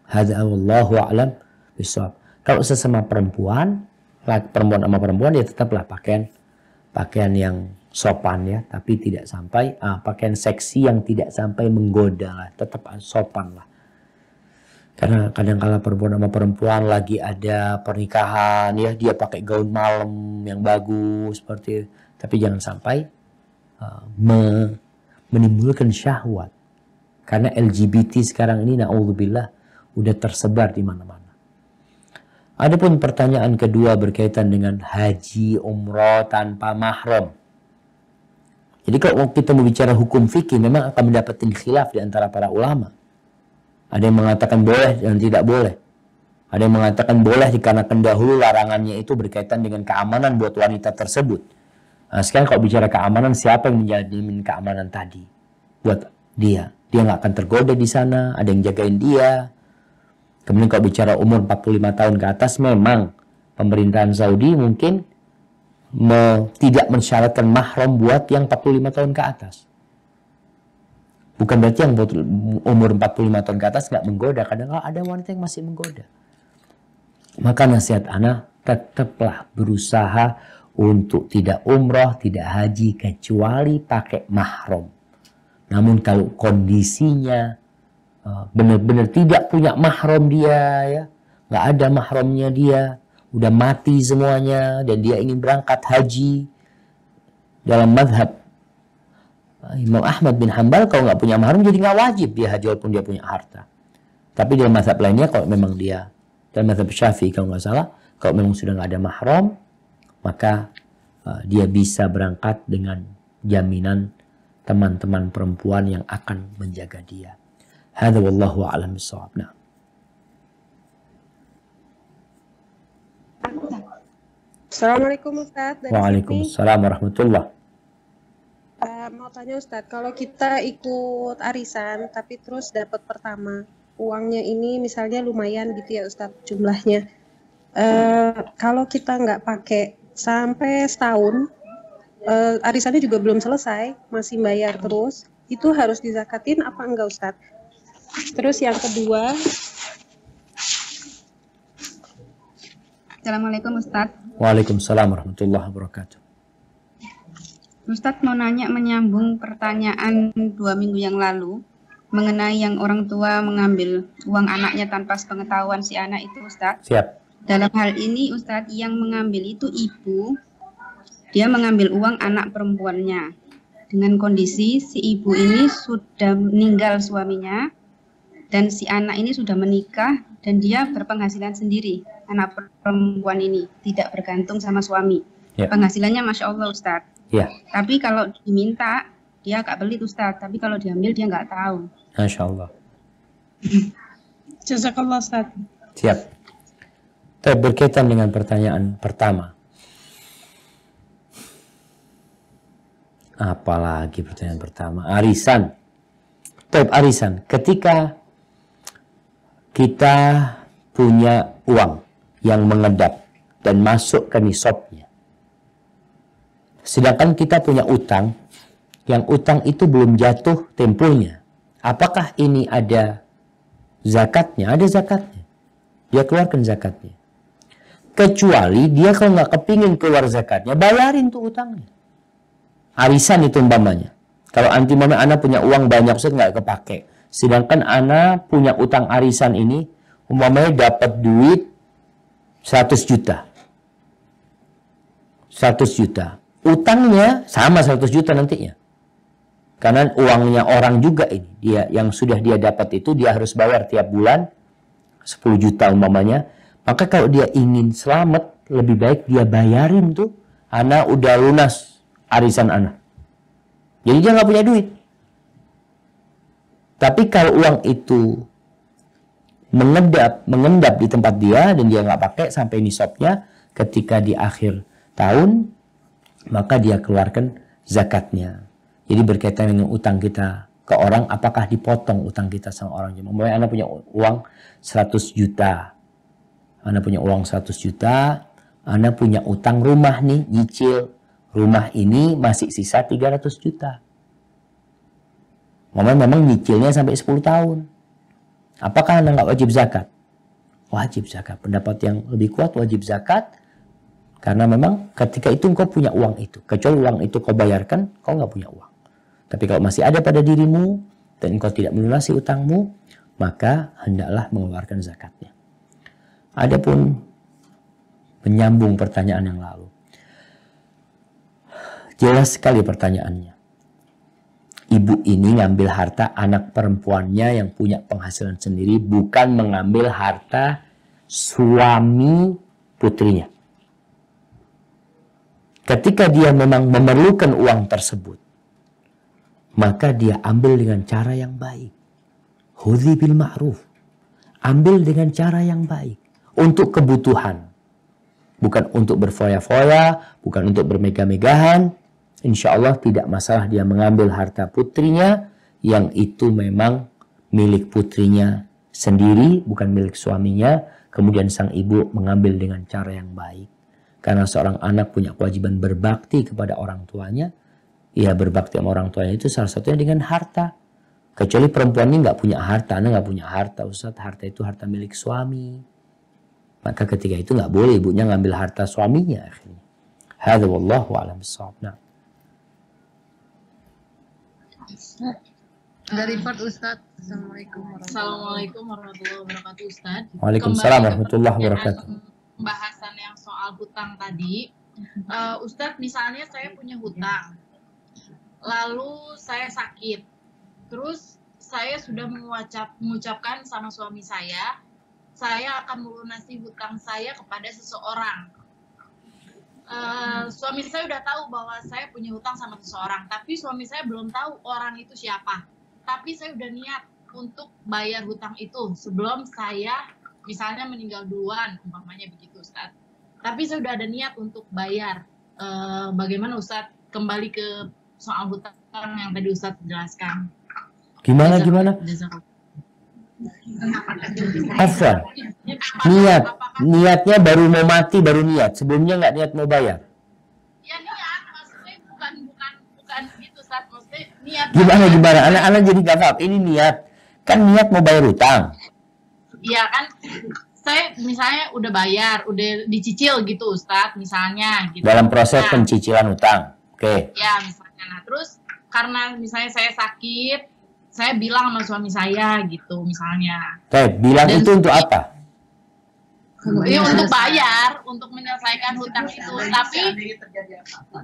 Hadza wallahu a'lam bishawab. Kalau sesama perempuan sama perempuan, ya tetaplah pakaian yang sopan ya, tapi tidak sampai pakaian seksi yang tidak sampai menggoda lah, tetap sopan lah. Karena kadang-kala perempuan sama perempuan lagi ada pernikahan ya, dia pakai gaun malam yang bagus seperti, tapi jangan sampai menimbulkan syahwat. Karena LGBT sekarang ini na'udzubillah udah tersebar di mana-mana. Adapun pertanyaan kedua berkaitan dengan haji umroh tanpa mahram. Jadi kalau kita berbicara hukum fikih memang akan mendapatkan khilaf di antara para ulama. Ada yang mengatakan boleh dan tidak boleh. Ada yang mengatakan boleh dikarenakan dahulu larangannya itu berkaitan dengan keamanan buat wanita tersebut. Nah, sekarang kalau bicara keamanan, siapa yang menjamin keamanan tadi buat dia? Dia nggak akan tergoda di sana, ada yang jagain dia. Kemudian kalau bicara umur 45 tahun ke atas, memang pemerintahan Saudi mungkin tidak mensyaratkan mahram buat yang 45 tahun ke atas. Bukan berarti yang umur 45 tahun ke atas nggak menggoda. Kadang ada wanita yang masih menggoda. Maka nasihat ana, tetaplah berusaha untuk tidak umroh, tidak haji, kecuali pakai mahram. Namun kalau kondisinya benar-benar tidak punya mahram dia ya, nggak ada mahramnya dia, udah mati semuanya dan dia ingin berangkat haji, dalam mazhab Imam Ahmad bin Hanbal kalau nggak punya mahram jadi nggak wajib dia haji walaupun dia punya harta. Tapi dalam mazhab lainnya kalau memang dia, dalam mazhab Syafi'i kalau nggak salah, kalau memang sudah nggak ada mahram, maka dia bisa berangkat dengan jaminan teman-teman perempuan yang akan menjaga dia. Hadza wallahu a'lam bishawab. Nah. Assalamualaikum Ustaz. Waalaikumsalam warahmatullah. Mau tanya Ustaz, kalau kita ikut arisan tapi terus dapat pertama, uangnya ini misalnya lumayan gitu ya Ustaz jumlahnya. Kalau kita nggak pakai sampai setahun, arisannya juga belum selesai, masih bayar terus, itu harus dizakatin apa enggak Ustaz? Terus yang kedua, Assalamualaikum Ustaz. Waalaikumsalam warahmatullahi wabarakatuh. Ustaz mau nanya menyambung pertanyaan 2 minggu yang lalu mengenai yang orang tua mengambil uang anaknya tanpa sepengetahuan si anak itu Ustaz. Siap. Dalam hal ini Ustaz yang mengambil itu ibu, dia mengambil uang anak perempuannya dengan kondisi si ibu ini sudah meninggal suaminya dan si anak ini sudah menikah dan dia berpenghasilan sendiri. Anak perempuan ini tidak bergantung sama suami. Ya. Penghasilannya Masya Allah Ustaz. Ya. Tapi kalau diminta dia agak pelit Ustadz, tapi kalau diambil dia nggak tahu. Masya Allah. Jazakallah Ustaz. Siap. Berkaitan dengan pertanyaan pertama. Apalagi pertanyaan pertama? Arisan. Arisan. Ketika kita punya uang yang mengedap dan masuk ke nisabnya, sedangkan kita punya utang, yang utang itu belum jatuh temponya, apakah ini ada zakatnya? Ada zakatnya. Dia keluarkan zakatnya. Kecuali dia kalau nggak kepingin keluar zakatnya, bayarin tuh utangnya. Arisan itu umpamanya. Kalau anti mama anak punya uang banyak, Ustaz, nggak kepake. Sedangkan anak punya utang arisan ini, umpamanya dapat duit 100 juta. 100 juta. Utangnya sama 100 juta nantinya. Karena uangnya orang juga ini. Dia yang sudah dia dapat itu dia harus bayar tiap bulan 10 juta umpamanya. Maka kalau dia ingin selamat, lebih baik dia bayarin tuh. Anak udah lunas arisan anak. Jadi dia nggak punya duit. Tapi kalau uang itu mengendap di tempat dia dan dia nggak pakai sampai nisabnya, ketika di akhir tahun, maka dia keluarkan zakatnya. Jadi berkaitan dengan utang kita ke orang, apakah dipotong utang kita sama orang? Mulai Anda punya uang 100 juta. Anda punya uang 100 juta, Anda punya utang rumah nih, nyicil. Rumah ini masih sisa 300 juta. Memang nyicilnya sampai 10 tahun. Apakah Anda nggak wajib zakat? Wajib zakat. Pendapat yang lebih kuat wajib zakat. Karena memang ketika itu engkau punya uang itu. Kecuali uang itu kau bayarkan, kau nggak punya uang. Tapi kalau masih ada pada dirimu dan engkau tidak melunasi utangmu, maka hendaklah mengeluarkan zakatnya. Adapun menyambung pertanyaan yang lalu. Jelas sekali pertanyaannya. Ibu ini ngambil harta anak perempuannya yang punya penghasilan sendiri, bukan mengambil harta suami putrinya. Ketika dia memang memerlukan uang tersebut, maka dia ambil dengan cara yang baik. Khudhi bil ma'ruf. Ambil dengan cara yang baik. Untuk kebutuhan. Bukan untuk berfoya-foya, bukan untuk bermegah-megahan. Insya Allah tidak masalah dia mengambil harta putrinya yang itu memang milik putrinya sendiri, bukan milik suaminya. Kemudian sang ibu mengambil dengan cara yang baik. Karena seorang anak punya kewajiban berbakti kepada orang tuanya. Ya berbakti sama orang tuanya itu salah satunya dengan harta. Kecuali perempuan ini nggak punya harta, Anda nggak punya harta, Ustaz. Harta itu harta milik suami. Maka ketika itu nggak boleh ibunya ngambil harta suaminya. Hadza wallahu a'lam bissawab. Nah. Dari Ford Ustaz. Assalamualaikum warahmatullahi wabarakatuh Ustaz. Waalaikumsalam warahmatullahi wabarakatuh. Pembahasan yang soal hutang tadi, Ustadz misalnya saya punya hutang, lalu saya sakit, terus saya sudah mengucapkan sama suami saya akan melunasi hutang saya kepada seseorang. Suami saya udah tahu bahwa saya punya hutang sama seseorang, tapi suami saya belum tahu orang itu siapa. Tapi saya udah niat untuk bayar hutang itu sebelum saya misalnya meninggal duluan, umpamanya begitu Ustaz. Tapi saya udah ada niat untuk bayar. Bagaimana Ustaz? Kembali ke soal hutang yang tadi Ustaz jelaskan. Gimana? Afwan. Niatnya baru mau mati, baru niat. Sebelumnya nggak niat mau bayar. Ya niat, maksudnya bukan gitu Ustaz. Maksudnya niat. Gimana? Anak-anak jadi gak paham. Ini niat. Kan niat mau bayar hutang. Iya kan, saya misalnya udah bayar, udah dicicil gitu Ustadz, misalnya. Gitu. Dalam proses pencicilan hutang, oke. Ya misalnya, nah terus karena misalnya saya sakit, saya bilang sama suami saya gitu misalnya. Bilang itu untuk apa? Ya untuk bayar, untuk menyelesaikan hutang itu. Tapi,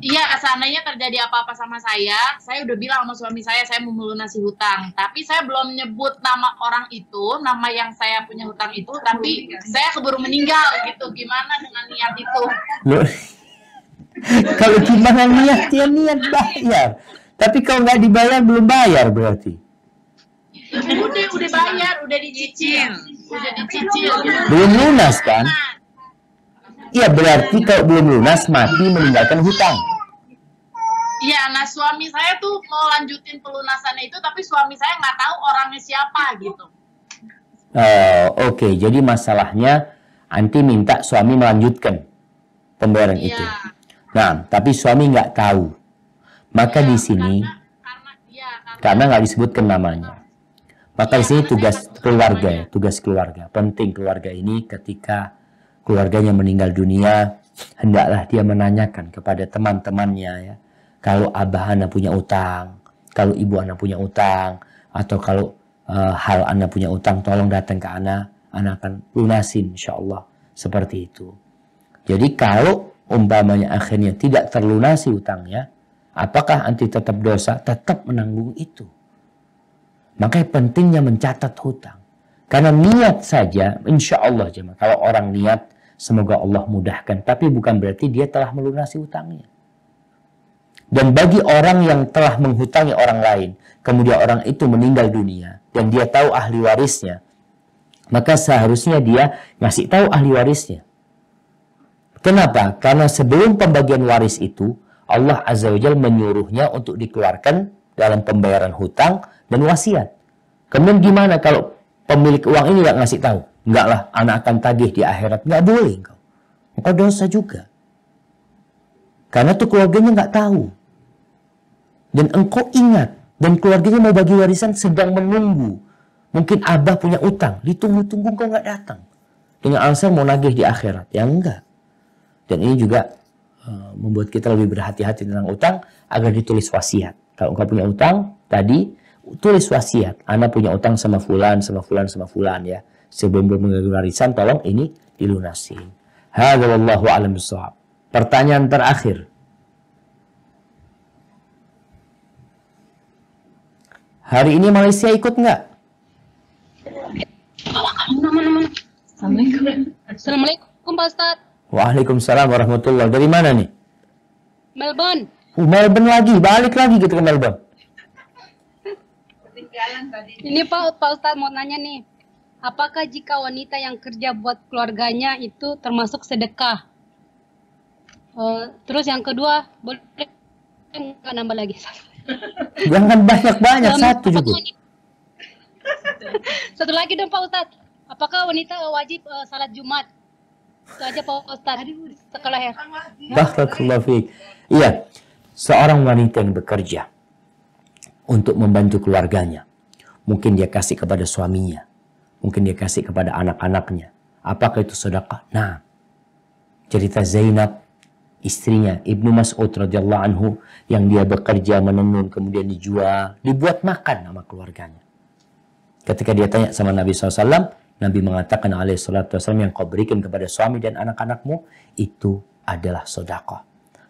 iya seandainya terjadi apa-apa sama saya udah bilang sama suami saya mau melunasi hutang. Tapi saya belum nyebut nama orang itu, nama yang saya punya hutang itu, tapi saya keburu meninggal gitu. Gimana dengan niat itu? Loh, kalau gimana niat, ya niat bayar. Tapi kalau nggak dibayar, belum bayar berarti. Udah bayar, udah dicicil. Belum lunas kan? Iya, berarti kalau belum lunas, mati meninggalkan hutang. Iya, nah suami saya tuh mau lanjutin pelunasannya itu, tapi suami saya nggak tahu orangnya siapa gitu. Oke. Jadi masalahnya anti minta suami melanjutkan pembayaran itu. Nah, tapi suami nggak tahu. Maka di sini, karena nggak disebutkan namanya. Maka di sini tugas keluarga ya, tugas keluarga. Penting keluarga ini ketika keluarganya meninggal dunia, hendaklah dia menanyakan kepada teman-temannya ya. Kalau abah anda punya utang, kalau ibu anda punya utang, atau kalau hal anda punya utang, tolong datang ke anda akan lunasin insyaallah. Seperti itu. Jadi kalau umpamanya akhirnya tidak terlunasi utangnya, apakah anti tetap dosa? Tetap menanggung itu. Makanya pentingnya mencatat hutang. Karena niat saja, insya Allah jemaah. Kalau orang niat, semoga Allah mudahkan. Tapi bukan berarti dia telah melunasi hutangnya. Dan bagi orang yang telah menghutangi orang lain, kemudian orang itu meninggal dunia, dan dia tahu ahli warisnya, maka seharusnya dia ngasih tahu ahli warisnya. Kenapa? Karena sebelum pembagian waris itu, Allah Azza wa Jalla menyuruhnya untuk dikeluarkan dalam pembayaran hutang dan wasiat. Kemudian gimana kalau pemilik uang ini nggak ngasih tahu? Enggak lah, anak akan tagih di akhirat. Nggak boleh engkau. Engkau dosa juga. Karena tuh keluarganya nggak tahu. Dan engkau ingat. Dan keluarganya mau bagi warisan sedang menunggu. Mungkin abah punya utang. Ditunggu-tunggu engkau nggak datang. Dengan alasan mau nagih di akhirat. Ya enggak. Dan ini juga membuat kita lebih berhati-hati tentang utang agar ditulis wasiat. Kalau engkau punya utang, tadi tulis wasiat. Anda punya utang sama fulan, sama fulan, sama fulan ya. Sebelum membagi warisan, tolong ini dilunasin. Hadza wallahu a'lam bishawab. Pertanyaan terakhir. Hari ini Malaysia ikut nggak? Assalamualaikum Pak Ustadz. Waalaikumsalam warahmatullahi. Dari mana nih? Melbourne. Melbourne lagi, balik lagi gitu ke Melbourne. Ini Pak Ustadz mau nanya nih, apakah jika wanita yang kerja buat keluarganya itu termasuk sedekah? Terus yang kedua, boleh nggak nambah lagi? Jangan banyak-banyak, satu juga. Satu lagi dong Pak Ustadz, apakah wanita wajib salat Jumat? Itu aja Pak Ustadz, sekolah ya. Barakallahu fiik. Iya, seorang wanita yang bekerja untuk membantu keluarganya. Mungkin dia kasih kepada suaminya. Mungkin dia kasih kepada anak-anaknya. Apakah itu sedekah? Nah, cerita Zainab, istrinya Ibnu Mas'ud radhiyallahu anhu, yang dia bekerja menenun kemudian dijual, dibuat makan sama keluarganya. Ketika dia tanya sama Nabi SAW, Nabi mengatakan alaihi salatu wasallam, yang kau berikan kepada suami dan anak-anakmu itu adalah sedekah.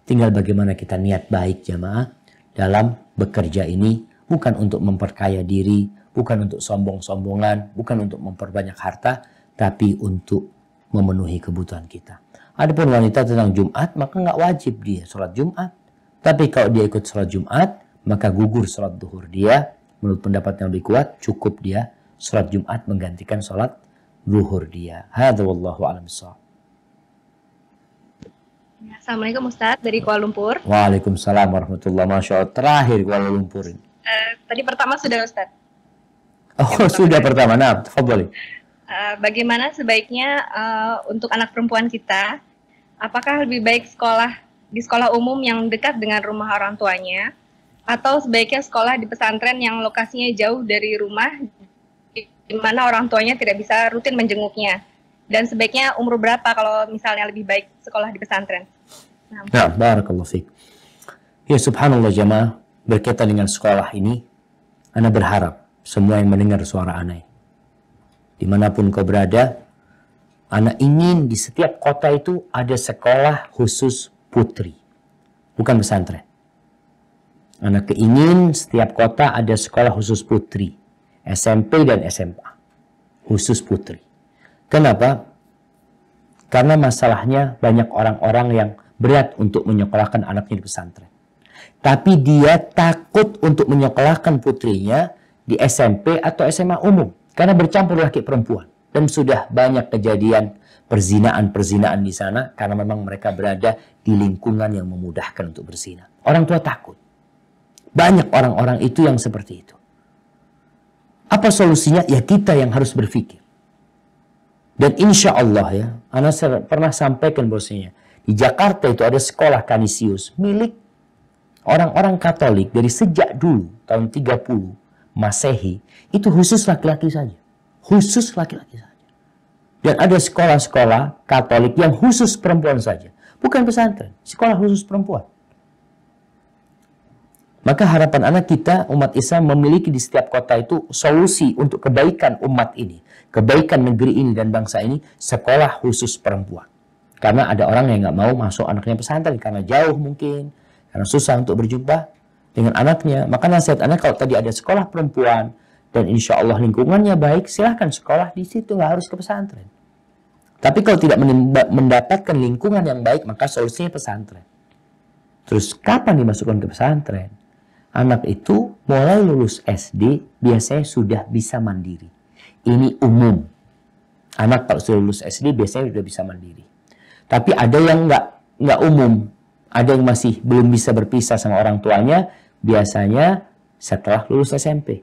Tinggal bagaimana kita niat baik jamaah dalam bekerja ini, bukan untuk memperkaya diri, bukan untuk sombong-sombongan, bukan untuk memperbanyak harta, tapi untuk memenuhi kebutuhan kita. Adapun wanita tentang Jumat, maka nggak wajib dia sholat Jumat. Tapi kalau dia ikut sholat Jumat, maka gugur sholat duhur dia. Menurut pendapat yang lebih kuat, cukup dia sholat Jumat menggantikan sholat duhur dia. Hadza wallahu a'lam bishawab. Assalamualaikum Ustadz dari Kuala Lumpur. Waalaikumsalam warahmatullahi wabarakatuh. Masya Allah, terakhir Kuala Lumpur ini. Tadi pertama sudah Ustadz. Oh, sudah pertama. Nah, tafadhali. Bagaimana sebaiknya untuk anak perempuan kita, apakah lebih baik sekolah di sekolah umum yang dekat dengan rumah orang tuanya, atau sebaiknya sekolah di pesantren yang lokasinya jauh dari rumah, di mana orang tuanya tidak bisa rutin menjenguknya? Dan sebaiknya umur berapa kalau misalnya lebih baik sekolah di pesantren? Nah, barakallahu fiik. Ya subhanallah jamaah, berkaitan dengan sekolah ini, ana berharap semua yang mendengar suara ana, dimanapun kau berada, ana ingin di setiap kota itu ada sekolah khusus putri, bukan pesantren. Ana keingin setiap kota ada sekolah khusus putri, SMP dan SMA, khusus putri. Kenapa? Karena masalahnya banyak orang-orang yang berat untuk menyekolahkan anaknya di pesantren. Tapi dia takut untuk menyekolahkan putrinya di SMP atau SMA umum. Karena bercampur laki perempuan. Dan sudah banyak kejadian perzinaan-perzinaan di sana. Karena memang mereka berada di lingkungan yang memudahkan untuk berzina. Orang tua takut. Banyak orang-orang itu yang seperti itu. Apa solusinya? Ya kita yang harus berpikir. Dan insya Allah ya, Ana pernah sampaikan bahwasanya di Jakarta itu ada sekolah Kanisius milik orang-orang Katolik dari sejak dulu, tahun 30 Masehi, itu khusus laki-laki saja. Khusus laki-laki saja. Dan ada sekolah-sekolah Katolik yang khusus perempuan saja. Bukan pesantren, sekolah khusus perempuan. Maka harapan anak kita, umat Islam memiliki di setiap kota itu solusi untuk kebaikan umat ini. Kebaikan negeri ini dan bangsa ini, sekolah khusus perempuan. Karena ada orang yang nggak mau masuk anaknya pesantren karena jauh mungkin, karena susah untuk berjumpa dengan anaknya. Maka nasihat anak kalau tadi ada sekolah perempuan dan insya Allah lingkungannya baik, silahkan sekolah di situ, nggak harus ke pesantren. Tapi kalau tidak mendapatkan lingkungan yang baik, maka solusinya pesantren. Terus kapan dimasukkan ke pesantren? Anak itu mulai lulus SD biasanya sudah bisa mandiri. Ini umum. Anak kalau sudah lulus SD biasanya sudah bisa mandiri. Tapi ada yang nggak umum. Ada yang masih belum bisa berpisah sama orang tuanya. Biasanya setelah lulus SMP.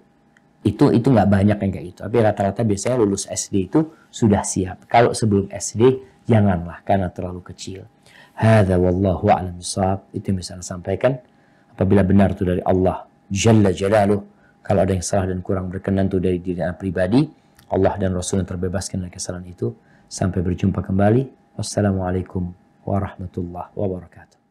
Itu nggak banyak yang kayak gitu. Tapi rata-rata biasanya lulus SD itu sudah siap. Kalau sebelum SD janganlah karena terlalu kecil. Hadza wallahu a'lam bishawab. Itu yang bisa saya sampaikan. Apabila benar itu dari Allah Jalla Jalaluh. Kalau ada yang salah dan kurang berkenan itu dari diri anak pribadi. Allah dan Rasul yang terbebaskan dari kesalahan itu. Sampai berjumpa kembali. Wassalamualaikum warahmatullahi wabarakatuh.